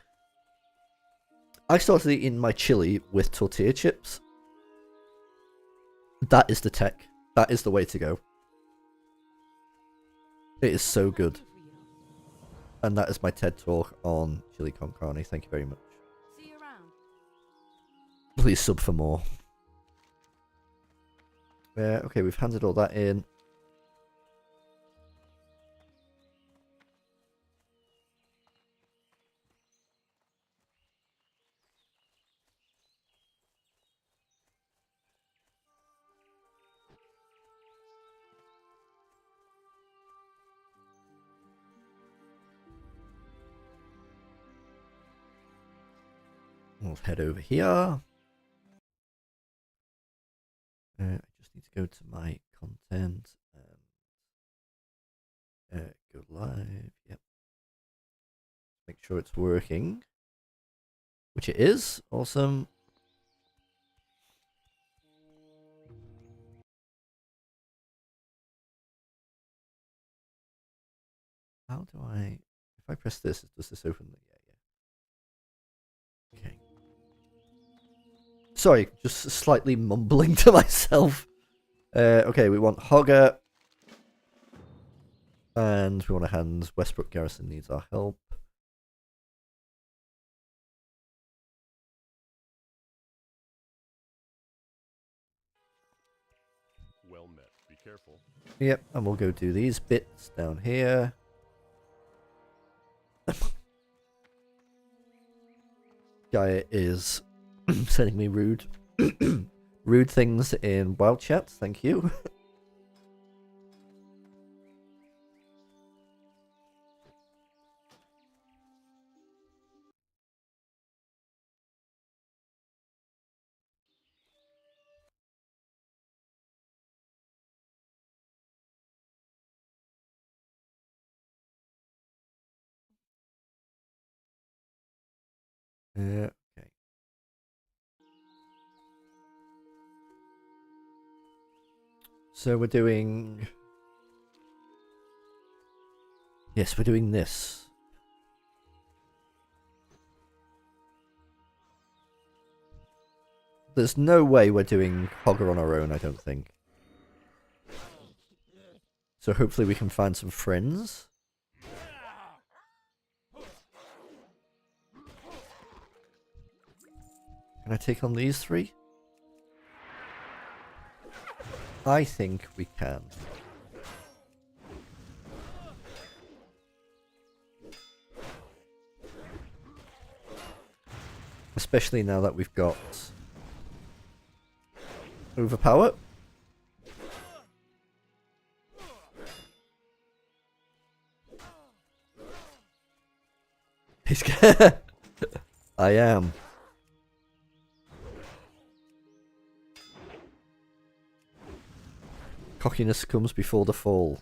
I started eating my chili with tortilla chips. That is the tech. That is the way to go. It is so good. And that is my TED talk on chili con carne. Thank you very much. See you around. Please sub for more. Okay, we've handed all that in. We'll head over here. I just need to go to my content and go live. Yep. Make sure it's working, which it is. Awesome. How do I? If I press this, does this open? Yeah. Okay. Sorry, just slightly mumbling to myself. Okay, we want Hogger. And we want to hand Westbrook Garrison needs our help. Well met. Be careful. Yep, and we'll go do these bits down here. Guy is sending me rude rude things in wild chat. Thank you. Okay. So we're doing... Yes, we're doing this. There's no way we're doing Hogger on our own, I don't think. So hopefully we can find some friends. Can I take on these three? I think we can. Especially now that we've got overpower. He's I am. Cockiness comes before the fall.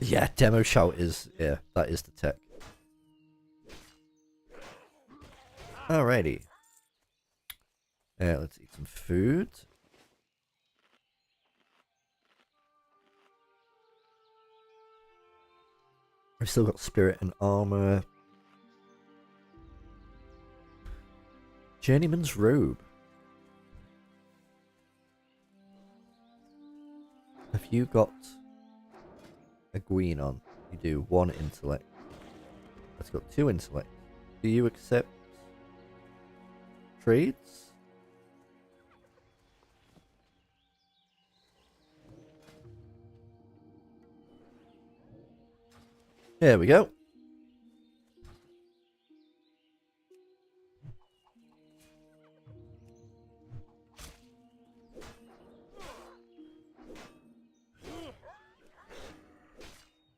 Yeah, demo shout is, yeah, that is the tech. Alrighty. Let's eat some food. I've still got spirit and armor. Journeyman's robe. Have you got a green on? You do. 1 intellect. That's got 2 intellect. Do you accept trades? There we go.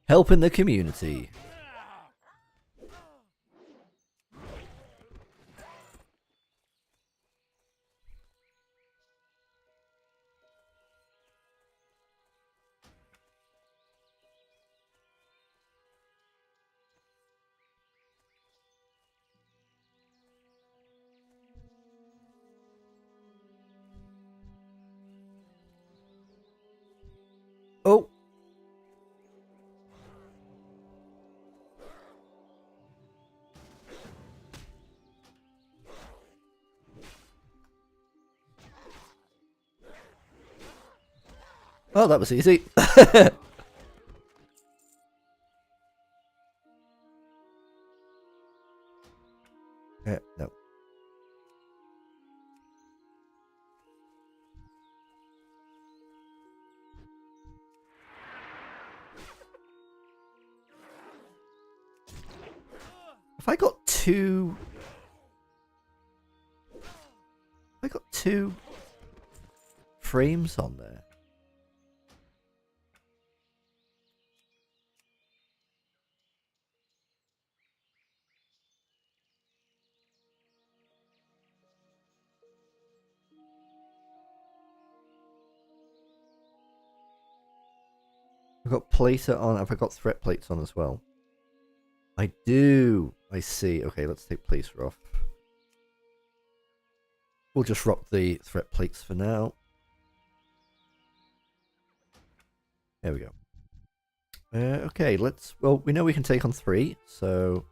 Helping the community. Oh. Oh, that was easy. No. Have I got 2? Have I got 2 frames on there? I've got plater on. Have I got threat plates on as well? I do. I see. Okay, let's take placer off. We'll just rock the threat plates for now. There we go. Okay, let's... Well, we know we can take on 3, so...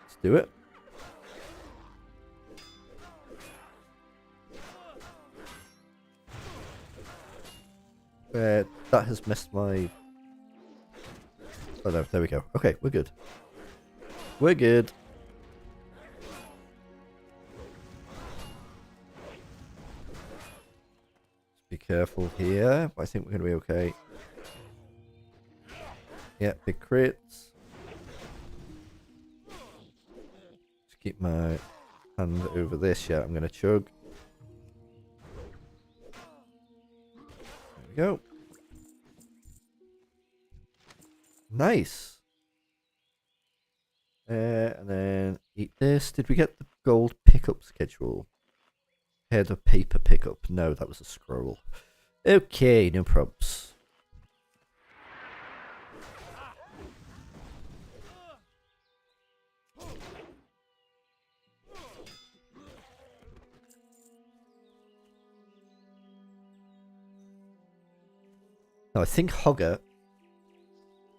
Let's do it. That has missed my... Oh no, there we go. Okay, we're good. We're good. Be careful here. I think we're going to be okay. Yeah, big crits. Just keep my hand over this. Yeah, I'm going to chug. There we go. Nice. And then eat this. Did we get the gold pickup schedule? Head of paper pickup. No, that was a scroll. Okay, no probs. Now I think Hogger,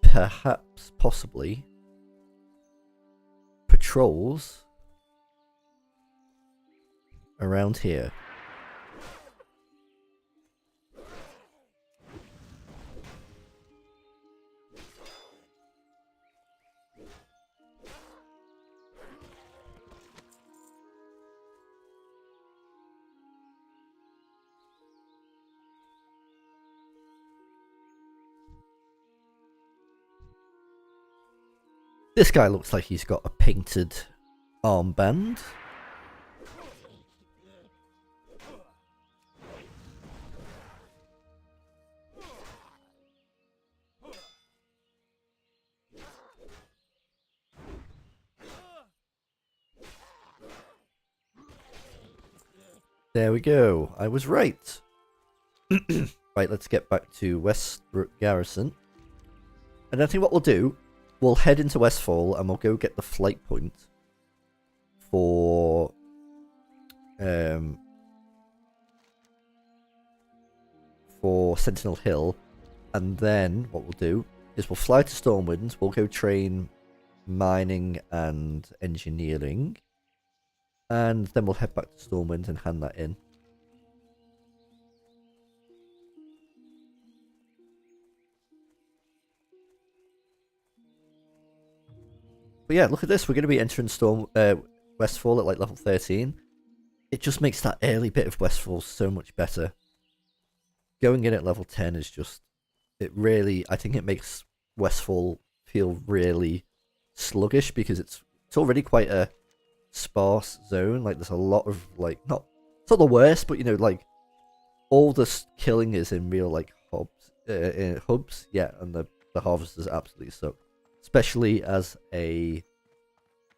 perhaps, possibly, patrols around here. This guy looks like he's got a painted armband. There we go. I was right. Right, let's get back to Westbrook Garrison. And I think what we'll do, we'll head into Westfall and we'll go get the flight point for Sentinel Hill. And then what we'll do is we'll fly to Stormwind, we'll go train mining and engineering. And then we'll head back to Stormwind and hand that in. But yeah, look at this. We're going to be entering Westfall at like level 13. It just makes that early bit of Westfall so much better. Going in at level 10 is just... It really... I think it makes Westfall feel really sluggish because it's already quite a sparse zone. Like there's a lot of like it's not the worst, but you know, like all the killing is in real like hubs, yeah, and the harvesters absolutely suck, especially as a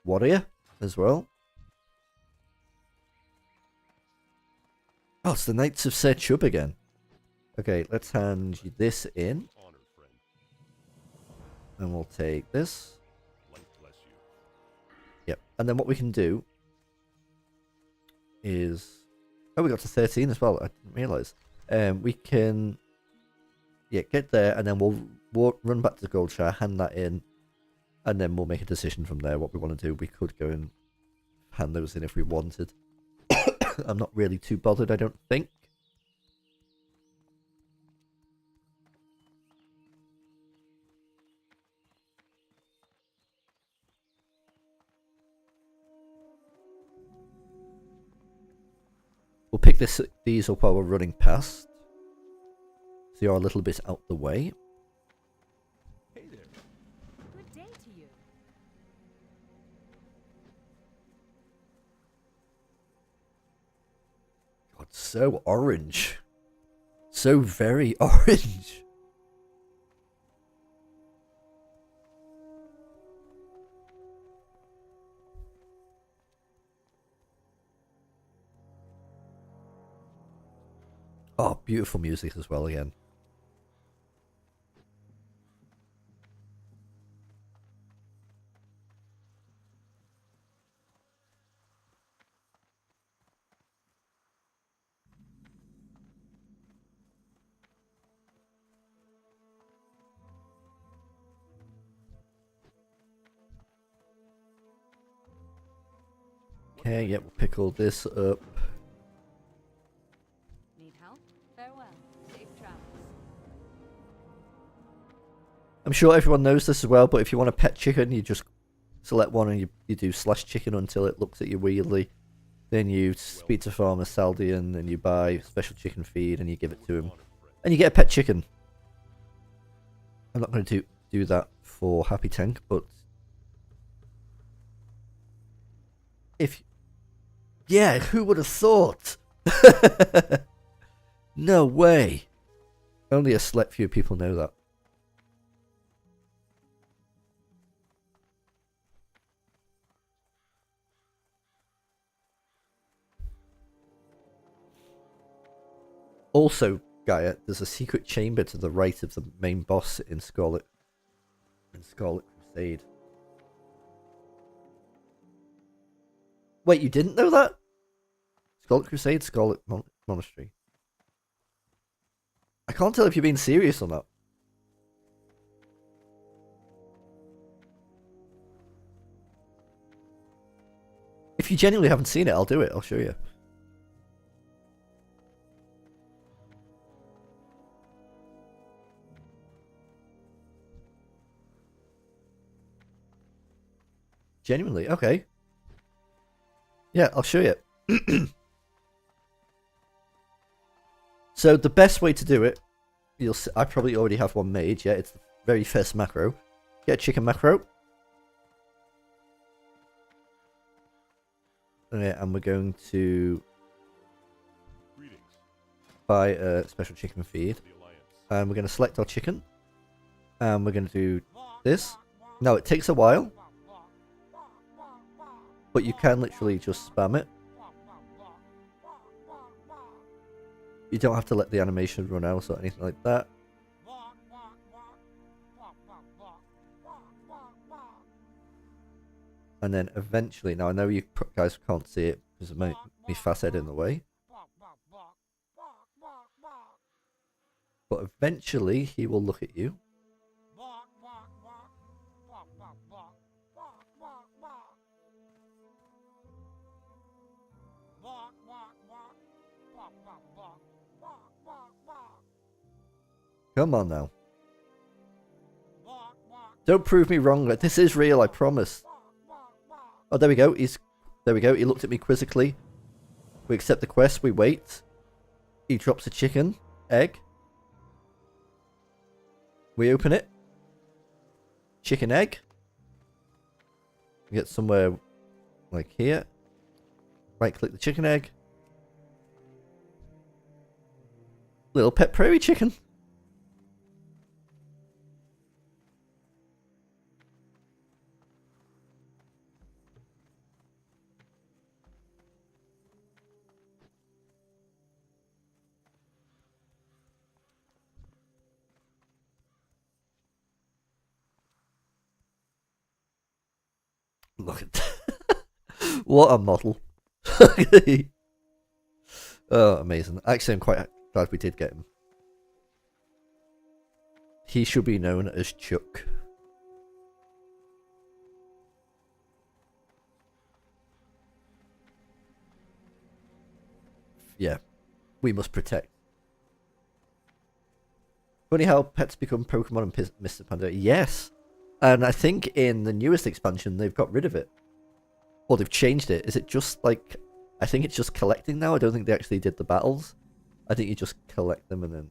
warrior as well. Oh, it's the Knights of Sir Chubb again. Okay, let's hand you this in, Honor, friend. and we'll take this. Life bless you. Yep, and then what we can do is... Oh, we got to 13 as well. I didn't realise. We can... Yeah, get there, and then we'll run back to the gold share, hand that in, and then we'll make a decision from there what we want to do. We could go and hand those in if we wanted. I'm not really too bothered, I don't think. We'll pick these up while we're running past. So you're a little bit out the way. Hey there. Good day to you. God, so orange. So very orange. Oh, beautiful music as well again. Okay, yeah, we'll pick all this up. Need help? Farewell. Safe travels. I'm sure everyone knows this as well, but if you want a pet chicken, you just select one and you do slash chicken until it looks at you weirdly. Then you speak to Farmer Saldian and you buy special chicken feed and you give it to him. Honor, friend. And you get a pet chicken. I'm not going to do that for Happy Tank, but... If... Yeah, who would have thought? No way. Only a select few people know that. Also, Gaia, there's a secret chamber to the right of the main boss in Scarlet Crusade. Wait, you didn't know that? Scarlet Crusade, Monastery. I can't tell if you're being serious or not. If you genuinely haven't seen it, I'll do it. I'll show you. Genuinely? Okay. Yeah, I'll show you. So the best way to do it, you'll see, I probably already have one made. Yeah, it's the very first macro. Get a chicken macro. And we're going to buy a special chicken feed. And we're going to select our chicken. And we're going to do this. Now, it takes a while. But you can literally just spam it. You don't have to let the animation run out or anything like that. And then eventually, now I know you guys can't see it because of my fat head in the way. But eventually he will look at you. Come on now. Don't prove me wrong. This is real, I promise. Oh, there we go. There we go. He looked at me quizzically. We accept the quest. We wait. He drops a chicken egg. We open it. Chicken egg. We get somewhere like here. Right click the chicken egg. Little pet prairie chicken. Look at that. What a model. Oh, amazing. Actually, I'm quite glad we did get him. He should be known as Chuck. Yeah, we must protect. Funny how pets become Pokemon and Mr. Panda. Yes. And I think in the newest expansion, they've got rid of it. Or they've changed it. Is it just like... I think it's just collecting now. I don't think they actually did the battles. I think you just collect them and then...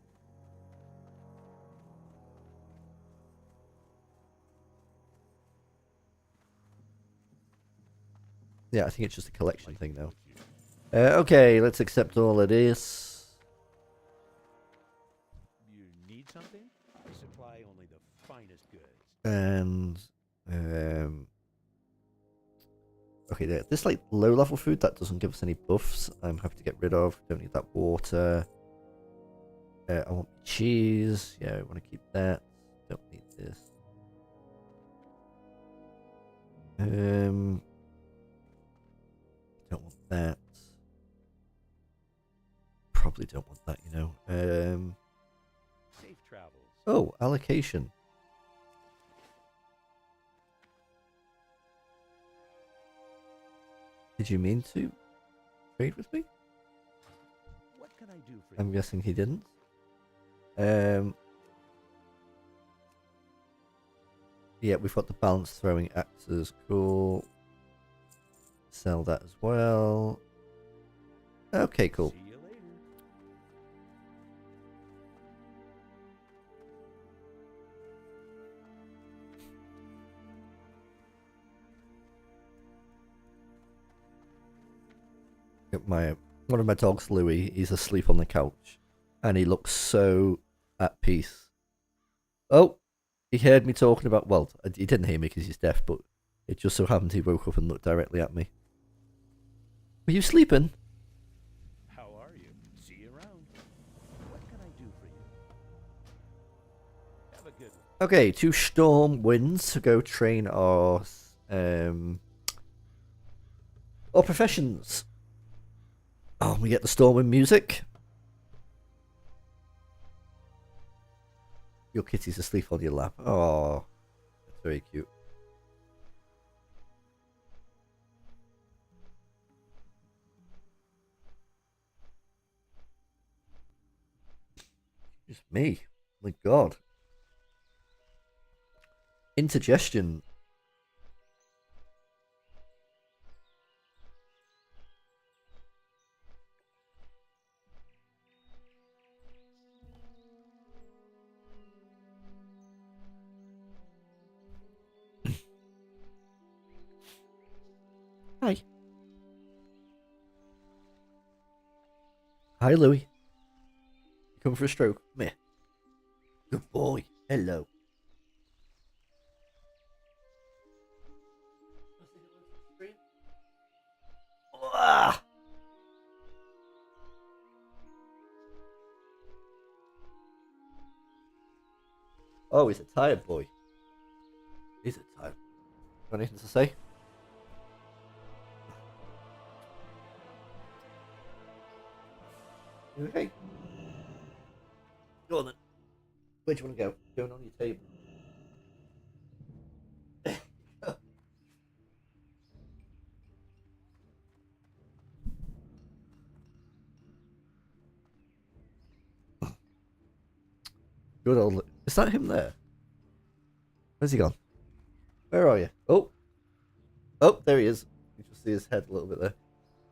Yeah, I think it's just a collection thing now. Okay, let's accept all of this. You need something? I supply only the finest goods. And okay, this like low level food that doesn't give us any buffs. I'm happy to get rid of. Don't need that water. I want cheese. Yeah, I want to keep that. Don't need this. Don't want that. Probably don't want that, you know. Safe travels. Oh, allocation. Did you mean to trade with me? What can I do for I'm you? guessing he didn't. Yeah, we've got the balance throwing axes. Cool. Sell that as well. Okay, cool. See you later. One of my dogs, Louis, he's asleep on the couch, and he looks so at peace. Oh, he heard me talking about. Well, he didn't hear me because he's deaf, but it just so happened he woke up and looked directly at me. Were you sleeping? How are you? See you around. Okay, to Storm Winds to go train our professions. Oh, we get the Stormwind music. Your kitty's asleep on your lap. Oh, that's very cute. Just me. My God. Indigestion. Hi. Hi, Louie. You come for a stroke? Come here. Good boy. Hello. Ah! Oh, he's a tired boy. He's a tired. Got anything to say? You okay? Go on then. Where do you want to go? Going on your table. Good old. Is that him there? Where's he gone? Where are you? Oh. Oh, there he is. You just see his head a little bit there.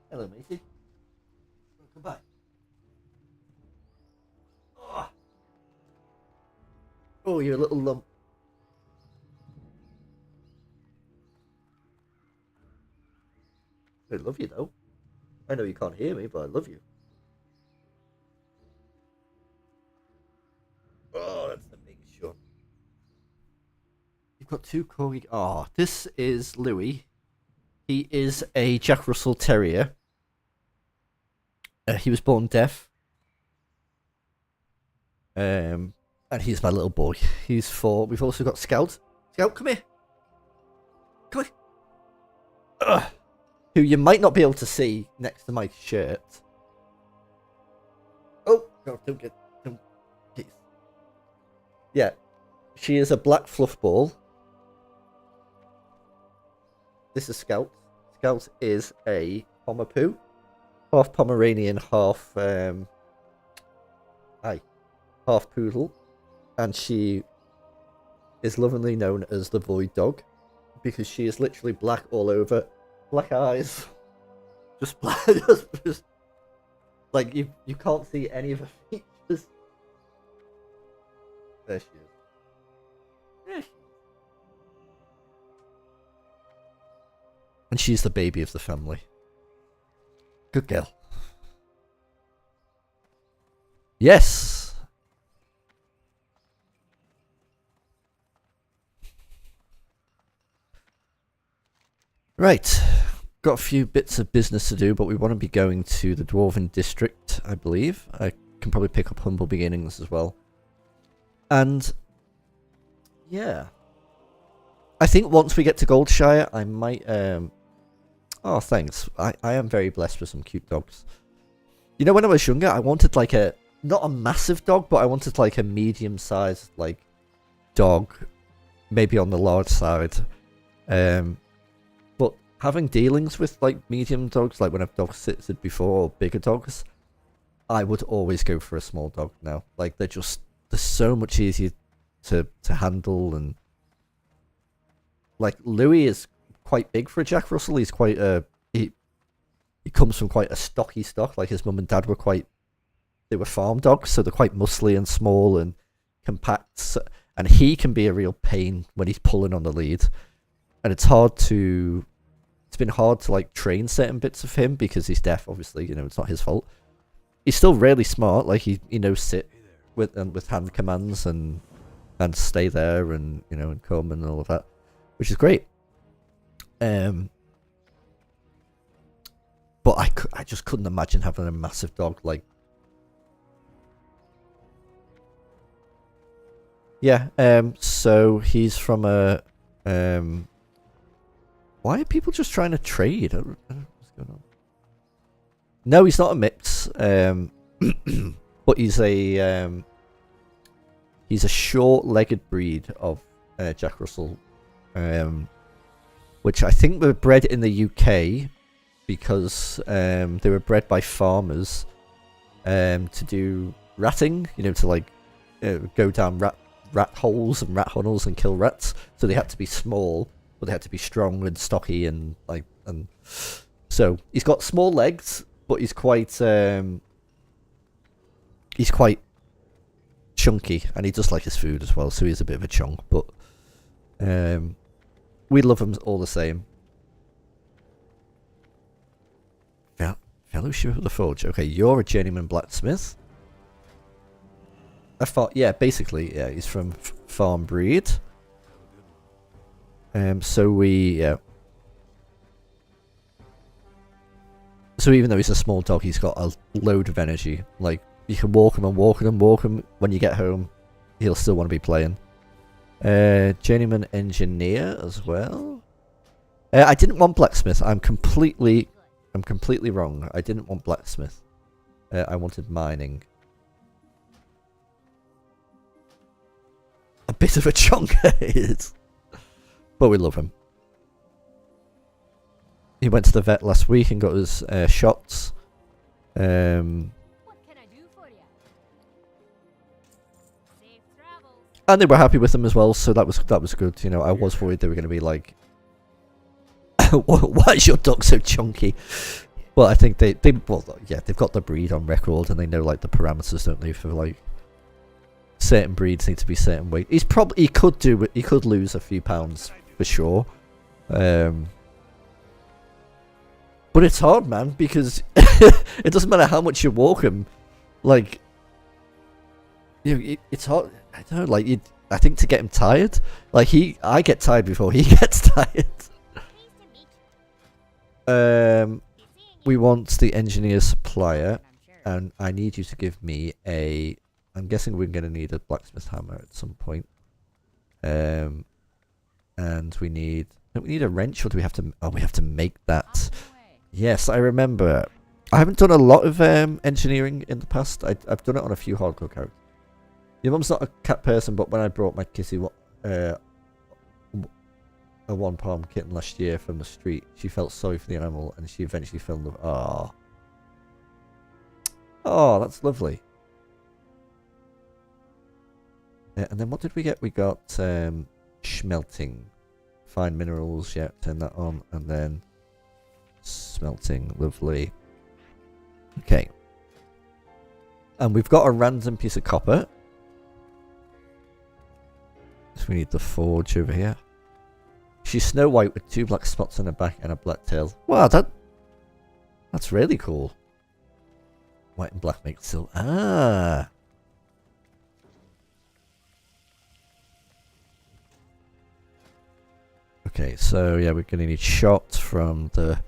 Hello, matey. Come back. Oh, oh, you're a little lump. I love you, though. I know you can't hear me, but I love you. Oh, that's the biggest shot. You've got two corgi. Oh, this is Louis. He is a Jack Russell Terrier. He was born deaf. And he's my little boy. He's 4. We've also got Scout. Scout, come here. Come here. Ugh. Who you might not be able to see next to my shirt. Oh, no, don't get. Yeah, she is a black fluff ball. This is Scout. Scout is a Pomapoo, half Pomeranian, half half poodle, and she is lovingly known as the Void Dog because she is literally black all over, black eyes, just black, just like you can't see any of her features. There she is. And she's the baby of the family. Good girl. Yes. Right. Got a few bits of business to do, but we want to be going to the Dwarven District, I believe. I can probably pick up Humble Beginnings as well. And yeah, I think once we get to Goldshire, I might. Oh, thanks. I am very blessed with some cute dogs. You know, when I was younger, I wanted like not a massive dog, but I wanted like a medium-sized like dog, maybe on the large side. But having dealings with like medium dogs, like when I've dog sitted before, or bigger dogs, I would always go for a small dog now. Like they're so much easier to handle, and like Louis is quite big for a Jack Russell. He's quite he comes from quite a stocky stock. Like his mum and dad they were farm dogs, so they're quite muscly and small and compact. And he can be a real pain when he's pulling on the lead. And it's been hard to like train certain bits of him because he's deaf. Obviously, you know, it's not his fault. He's still really smart. Like he knows sit with hand commands and stay there and and come and all of that, which is great. But I just couldn't imagine having a massive dog. Like Yeah. So he's from a. Why are people just trying to trade? I don't know what's going on. No, he's not a mix. But he's a short-legged breed of Jack Russell, which I think were bred in the UK because they were bred by farmers to do ratting, to like go down rat holes and rat tunnels and kill rats. So they had to be small, but they had to be strong and stocky and so he's got small legs, but he's quite chunky, and he does like his food as well. So he's a bit of a chunk, but we love him all the same. Fellowship of the Forge. Okay, you're a journeyman blacksmith. I thought, yeah, basically, yeah, he's from farm breed. So even though he's a small dog, he's got a load of energy. Like, you can walk him and walk him and walk him. When you get home, he'll still want to be playing. Journeyman engineer as well. I didn't want blacksmith. I'm completely wrong. I didn't want blacksmith. I wanted mining. A bit of a chonker is, but we love him. He went to the vet last week and got his shots. What can I do for you? Safe travels. And they were happy with him as well, so that was good. I was worried they were going to be like, "Why is your dog so chunky?" Well, I think they've got the breed on record, and they know like the parameters, don't they, for like certain breeds need to be certain weight. He could lose a few pounds for sure. But it's hard, man, because it doesn't matter how much you walk him. Like, it's hard. I don't know. Like, I think to get him tired, like I get tired before he gets tired. We want the engineer supplier, and I need you to give me a. I'm guessing we're going to need a blacksmith hammer at some point. And we need. Don't we need a wrench, or do we have to? Oh, we have to make that. Yes, I remember. I haven't done a lot of engineering in the past. I've done it on a few hardcore characters. Your mum's not a cat person, but when I brought my kissy a one-palm kitten last year from the street, she felt sorry for the animal, and she eventually fell in love. Oh, that's lovely. And then what did we get? We got smelting, fine minerals. Yeah, turn that on, and then smelting, lovely. Okay, and we've got a random piece of copper. So we need the forge over here. She's Snow White with 2 black spots on her back and a black tail. Wow, that's really cool. White and black make silver. Ah. Okay, so yeah, we're gonna need shot from the.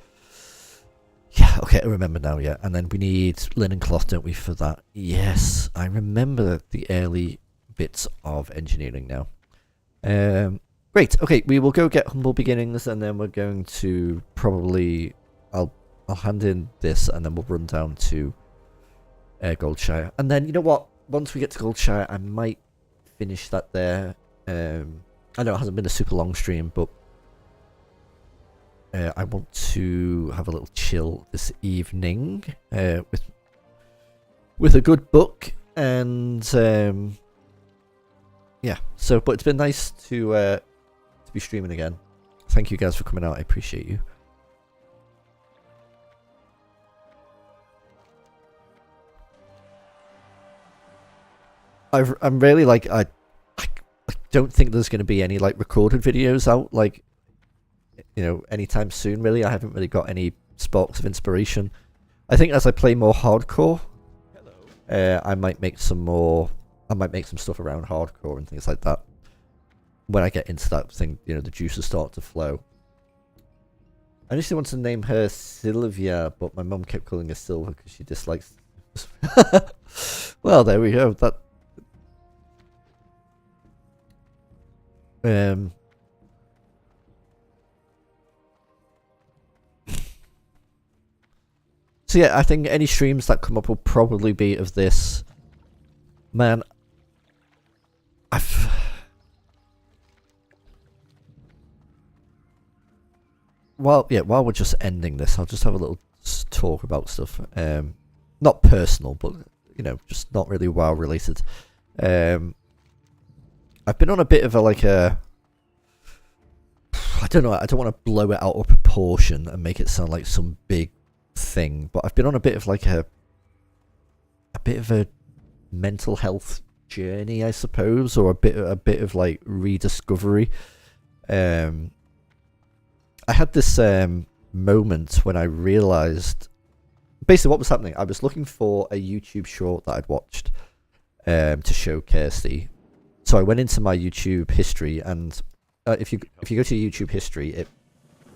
Yeah, okay, I remember now. Yeah, and then we need linen cloth, don't we, for that? Yes, I remember the early bits of engineering now. Great. Okay, we will go get humble beginnings, and then we're going to probably I'll hand in this, and then we'll run down to Goldshire, and then you know what? Once we get to Goldshire, I might finish that there. I know it hasn't been a super long stream, but I want to have a little chill this evening with a good book, and yeah. So, but it's been nice to be streaming again. Thank you guys for coming out. I appreciate you. I'm really like I don't think there's going to be any like recorded videos out like anytime soon. Really, I haven't really got any sparks of inspiration. I think as I play more hardcore, I might make some stuff around hardcore and things like that. When I get into that thing, the juices start to flow. I initially wanted to name her Sylvia, but my mum kept calling her Silver because she dislikes. Well, there we go. Um, so yeah, I think any streams that come up will probably be of this. Man, I've... while we're just ending this, I'll just have a little talk about stuff. Not personal, but just not really WoW related. I've been on a bit of I don't know. I don't want to blow it out of proportion and make it sound like some big thing, but I've been on a bit of a bit of a mental health journey, I suppose, or a bit of rediscovery. I had this moment when I realized basically what was happening. I was looking for a YouTube short that I'd watched to show Kirsty. So I went into my YouTube history, and if you go to YouTube history,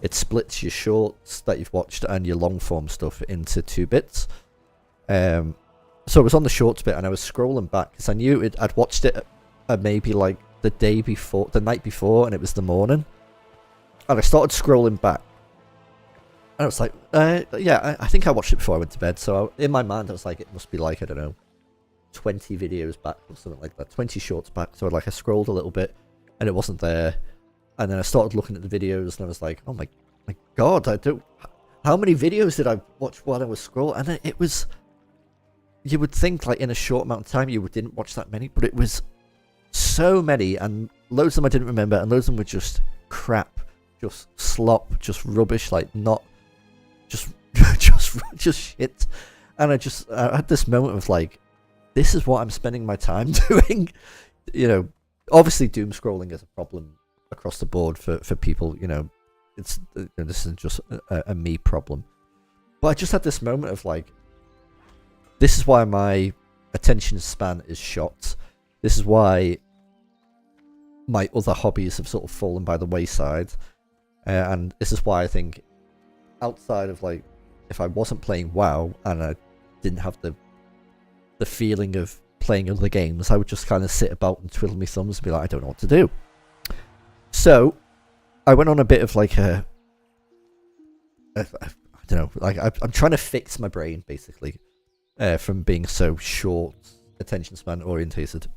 it splits your shorts that you've watched and your long form stuff into 2 bits. So I was on the shorts bit, and I was scrolling back because I knew I'd watched it maybe like the night before, and it was the morning. And I started scrolling back, and I was like, yeah, I think I watched it before I went to bed. So in my mind, I was like, it must be like, I don't know, 20 videos back or something like that, 20 shorts back. So I scrolled a little bit, and it wasn't there. And then I started looking at the videos, and I was like, oh my god, how many videos did I watch while I was scrolling? And it was, you would think like in a short amount of time you didn't watch that many, but it was so many, and loads of them I didn't remember, and loads of them were just crap, just slop, just rubbish, like not just just shit. And I had this moment of like, this is what I'm spending my time doing. Obviously doom scrolling is a problem across the board for people. This isn't just a me problem. But I just had this moment of like, this is why my attention span is shot. This is why my other hobbies have sort of fallen by the wayside. And this is why I think outside of like, if I wasn't playing WoW and I didn't have the feeling of playing other games, I would just kind of sit about and twiddle my thumbs and be like, I don't know what to do. So I went on a bit of like I don't know, like I'm trying to fix my brain basically from being so short attention span orientated.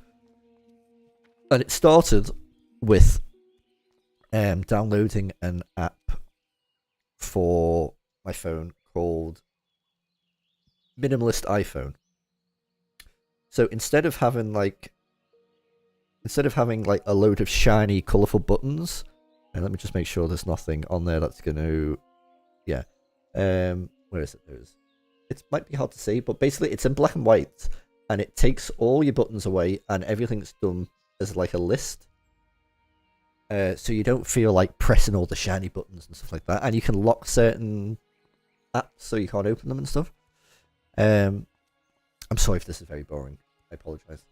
And it started with downloading an app for my phone called Minimalist iPhone. So instead of having like a load of shiny, colourful buttons, and let me just make sure there's nothing on there that's going to, yeah. Where is it? It might be hard to see, but basically it's in black and white, and it takes all your buttons away, and everything's done as like a list. So you don't feel like pressing all the shiny buttons and stuff like that, and you can lock certain apps so you can't open them and stuff. I'm sorry if this is very boring. I apologise.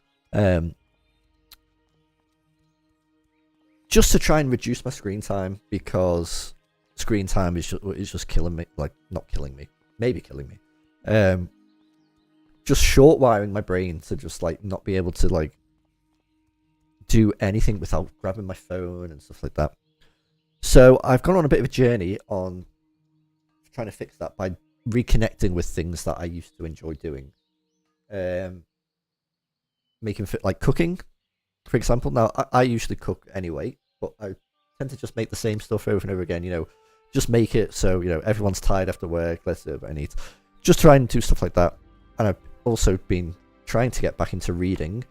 Just to try and reduce my screen time, because screen time is just killing me. Like, not killing me, maybe killing me. Just short wiring my brain to just like not be able to like do anything without grabbing my phone and stuff like that. So I've gone on a bit of a journey on trying to fix that by reconnecting with things that I used to enjoy doing. Making fit like cooking, for example. Now I usually cook anyway, but I tend to just make the same stuff over and over again. Just make it so everyone's tired after work. Let's do what I need. Just try and do stuff like that. And I've also been trying to get back into reading.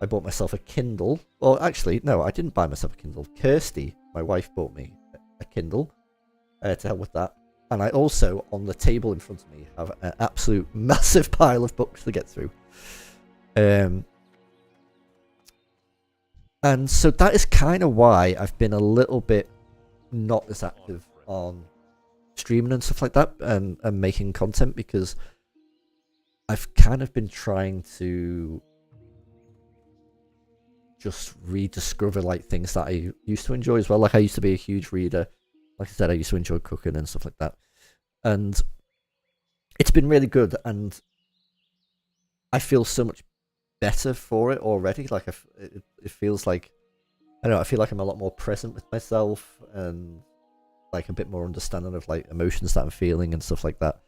I bought myself a Kindle. Well, actually, no, I didn't buy myself a Kindle. Kirsty, my wife, bought me a Kindle to help with that. And I also, on the table in front of me, have an absolute massive pile of books to get through. And so that is kind of why I've been a little bit not as active on streaming and stuff like that, and making content, because I've kind of been trying to just rediscover like things that I used to enjoy as well. Like, I used to be a huge reader. Like I said, I used to enjoy cooking and stuff like that. And it's been really good, and I feel so much better for it already. Like, it feels like I don't know, I feel like I'm a lot more present with myself and like a bit more understanding of like emotions that I'm feeling and stuff like that.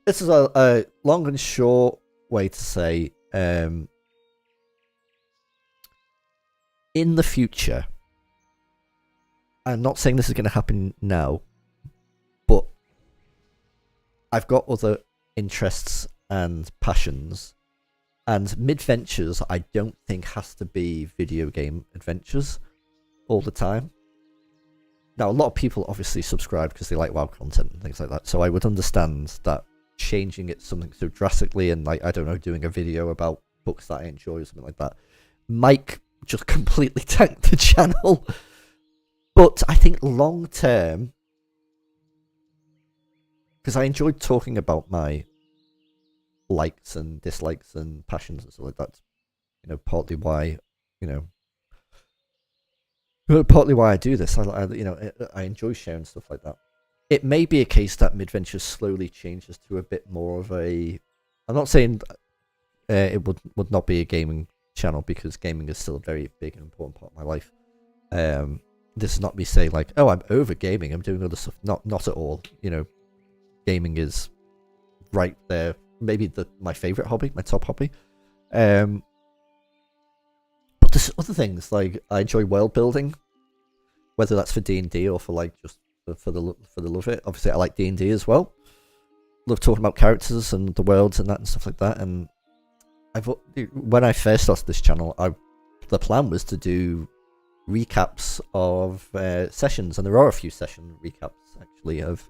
This is a long and short way to say, in the future, I'm not saying this is going to happen now, but I've got other interests and passions, and midventures I don't think has to be video game adventures all the time. Now, a lot of people obviously subscribe because they like WoW content and things like that, so I would understand that changing it something so drastically and, like, I don't know, doing a video about books that I enjoy or something like that might just completely tank the channel. But I think long term, because I enjoyed talking about my likes and dislikes and passions and stuff like that, you know, partly why, you know, partly why I do this. I enjoy sharing stuff like that. It may be a case that Midventure slowly changes to a bit more of a. I'm not saying it would not be a gaming channel, because gaming is still a very big and important part of my life. This is not me saying like, oh, I'm over gaming, I'm doing other stuff. Not at all. You know, gaming is right there. Maybe my favorite hobby, my top hobby. But there's other things, like I enjoy world building, whether that's for D&D or for like just for the love of it. Obviously, I like D&D as well. Love talking about characters and the worlds and that and stuff like that. And when I first started this channel, the plan was to do recaps of sessions, and there are a few session recaps actually of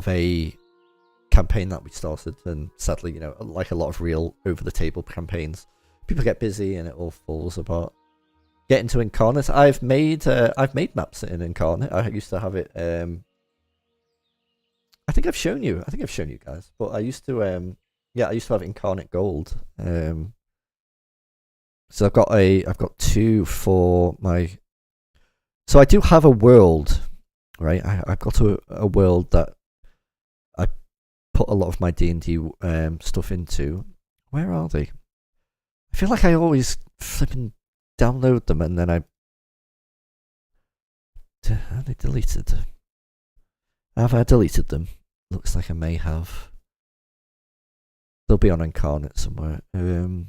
a campaign that we started. And sadly, you know, like a lot of real over the table campaigns, people get busy and it all falls apart. Get into Incarnate. I've made maps in Incarnate. I used to have it. I think I've shown you guys, but I used to I used to have Incarnate Gold. So I've got two for my. So I do have a world, right? I've got a world that I put a lot of my D&D stuff into. Where are they? I feel like I always flipping download them and then are they deleted? Have I deleted them? Looks like I may have. They'll be on Incarnate somewhere. I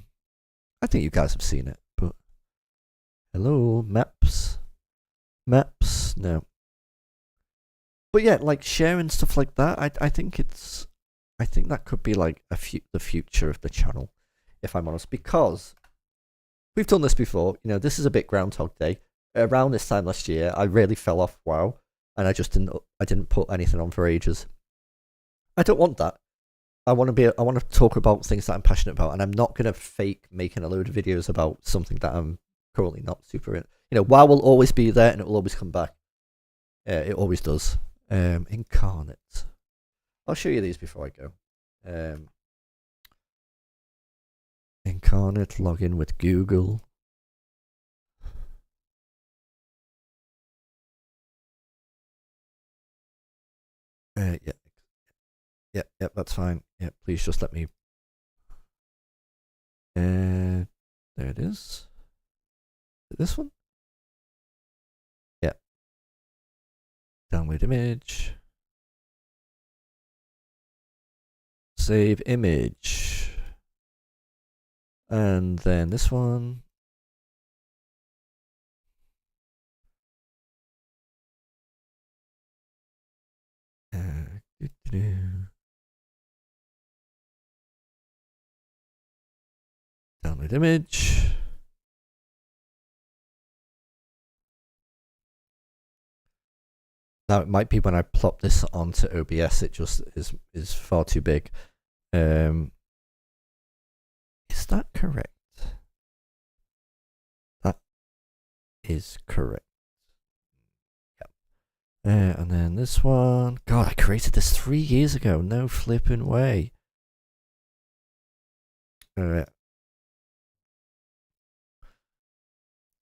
think you guys have seen it, but hello, maps, no. But yeah, like sharing stuff like that, I think that could be like the future of the channel, if I'm honest, because we've done this before. You know, this is a bit Groundhog Day. Around this time last year, I really fell off WoW, and I didn't put anything on for ages. I don't want that. I want to talk about things that I'm passionate about, and I'm not going to fake making a load of videos about something that I'm currently not super in. You know, WoW will always be there, and it will always come back. It always does. Incarnate. I'll show you these before I go. Incarnate, login with Google. Yeah, that's fine. Yeah, please just let me. There it is. Is it this one? Yeah. Download image. Save image. And then this one. Download image. Now it might be when I plop this onto OBS, it just is far too big. Is that correct? That is correct. Yep. And then this one. God, I created this 3 years ago. No flipping way. Alright.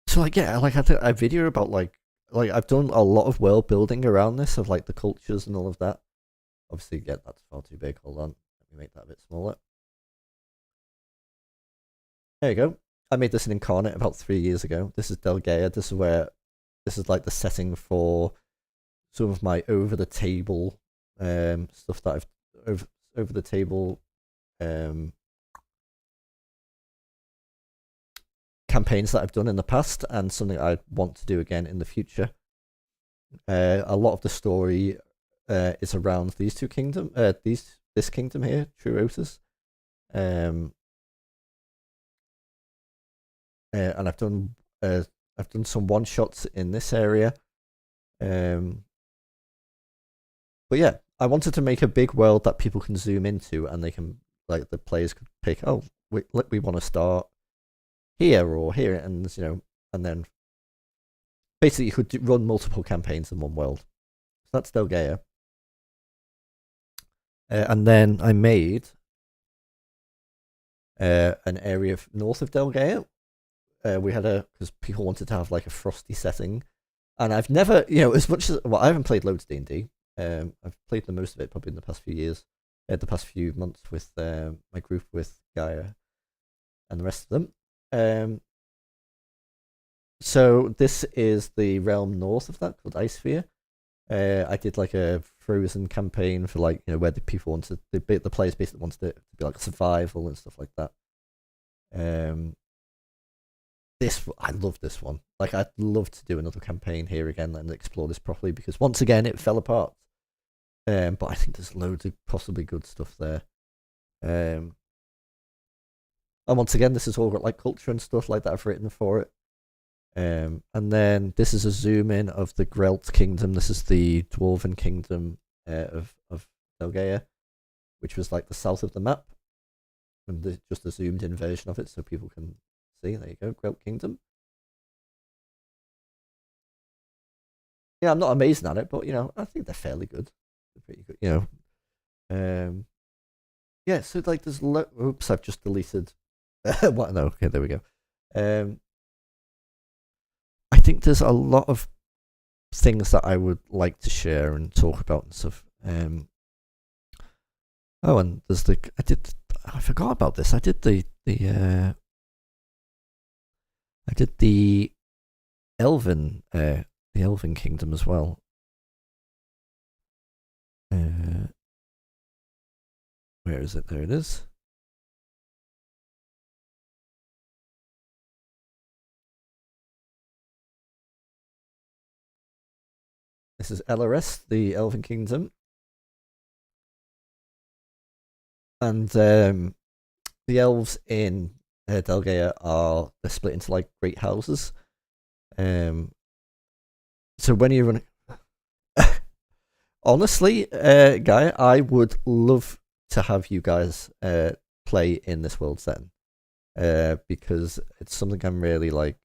So like, yeah, like I did a video about like I've done a lot of world building around this, of like the cultures and all of that. Obviously, yeah, that's far too big. Hold on, let me make that a bit smaller. There you go. I made this in Incarnate about 3 years ago. This is Delgaea. This is like the setting for some of my over the table stuff that I've over the table campaigns that I've done in the past, and something I want to do again in the future. A lot of the story is around these two kingdoms, this kingdom here, True Otis. And I've done some one shots in this area. But yeah, I wanted to make a big world that people can zoom into, and they can, like, the players could pick, oh, we want to start here or here, and and then basically you could run multiple campaigns in one world. So that's Delgaea. And then I made an area north of Delgaea. We had because people wanted to have like a frosty setting, and I've never, as much as, well, I haven't played loads of D&D. I've played the most of it probably in the past few years, the past few months with my group, with Gaia and the rest of them. So this is the realm north of that, called Icesphere. I did like a frozen campaign for, like, where the people wanted, the players basically wanted it to be like survival and stuff like that. I love this one. Like, I'd love to do another campaign here again and explore this properly, because once again it fell apart. But I think there's loads of possibly good stuff there. And once again, this is all got like culture and stuff like that I've written for it. And then this is a zoom in of the Grelt kingdom. This is the dwarven kingdom of Delgaea, which was like the south of the map, and just a zoomed in version of it so people can see. There you go, Grelt kingdom. Yeah, I'm not amazing at it, but I think they're fairly good. They're pretty good, yeah. So like, there's oops, I've just deleted. What? No, okay, there we go. I think there's a lot of things that I would like to share and talk about and stuff. Oh, and there's I forgot about this. I did the Elven kingdom as well. Where is it? There it is. This is LRS, the Elven Kingdom. And the elves in Delgaea they're split into like great houses. So when you run, honestly, Guy, I would love to have you guys play in this world setting, because it's something I'm really like.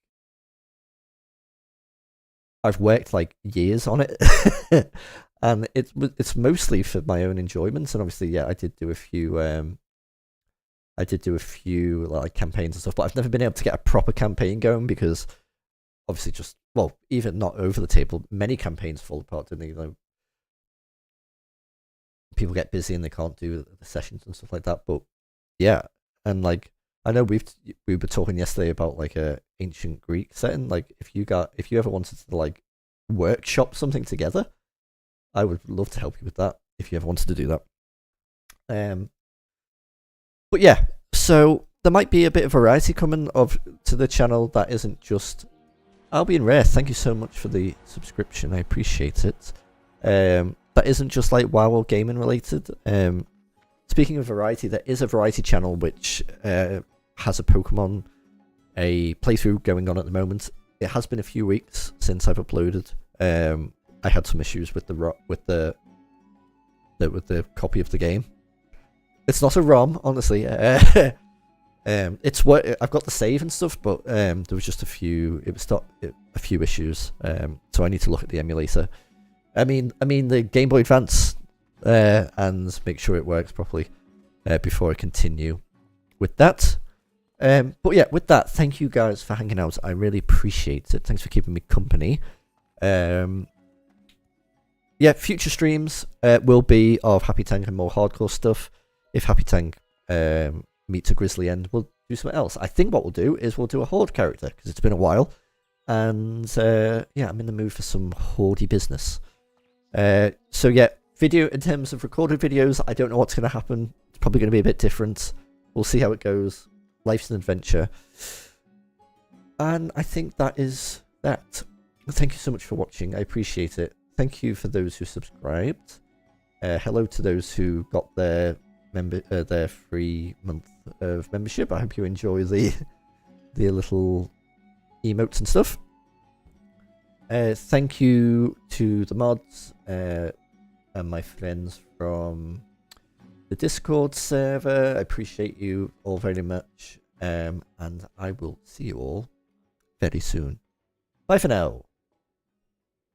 I've worked like years on it, and it's mostly for my own enjoyment. And obviously, yeah, I did do a few like campaigns and stuff, but I've never been able to get a proper campaign going, because obviously, just, well, even not over the table, many campaigns fall apart, don't they? People get busy and they can't do the sessions and stuff like that. But yeah, and like, I know we were talking yesterday about like a ancient Greek setting. Like, if you ever wanted to like workshop something together, I would love to help you with that if you ever wanted to do that. But yeah, so there might be a bit of variety coming to the channel that isn't just Albion Rare. Thank you so much for the subscription. I appreciate it. That isn't just like WoW gaming related. Speaking of variety, there is a variety channel which has a Pokemon playthrough going on at the moment. It has been a few weeks since I've uploaded. I had some issues with the copy of the game. It's not a ROM, honestly. It's what I've got the save and stuff, but there was just a few issues. So I need to look at the emulator. I mean the Game Boy Advance, and make sure it works properly before I continue with that. But yeah, with that, thank you guys for hanging out. I really appreciate it. Thanks for keeping me company. Yeah, future streams will be of Happy Tank and more hardcore stuff. If Happy Tank meets a grisly end, we'll do something else. I think what we'll do is we'll do a horde character because it's been a while, and yeah, I'm in the mood for some hordey business. So yeah, video in terms of recorded videos, I don't know what's going to happen. It's probably going to be a bit different. We'll see how it goes. Life's an adventure. And I think that is that. Thank you so much for watching. I appreciate it. Thank you for those who subscribed. Hello to those who got their free month of membership. I hope you enjoy the little emotes and stuff. Thank you to the mods and my friends from the Discord server. I appreciate you all very much. And I will see you all very soon. Bye for now.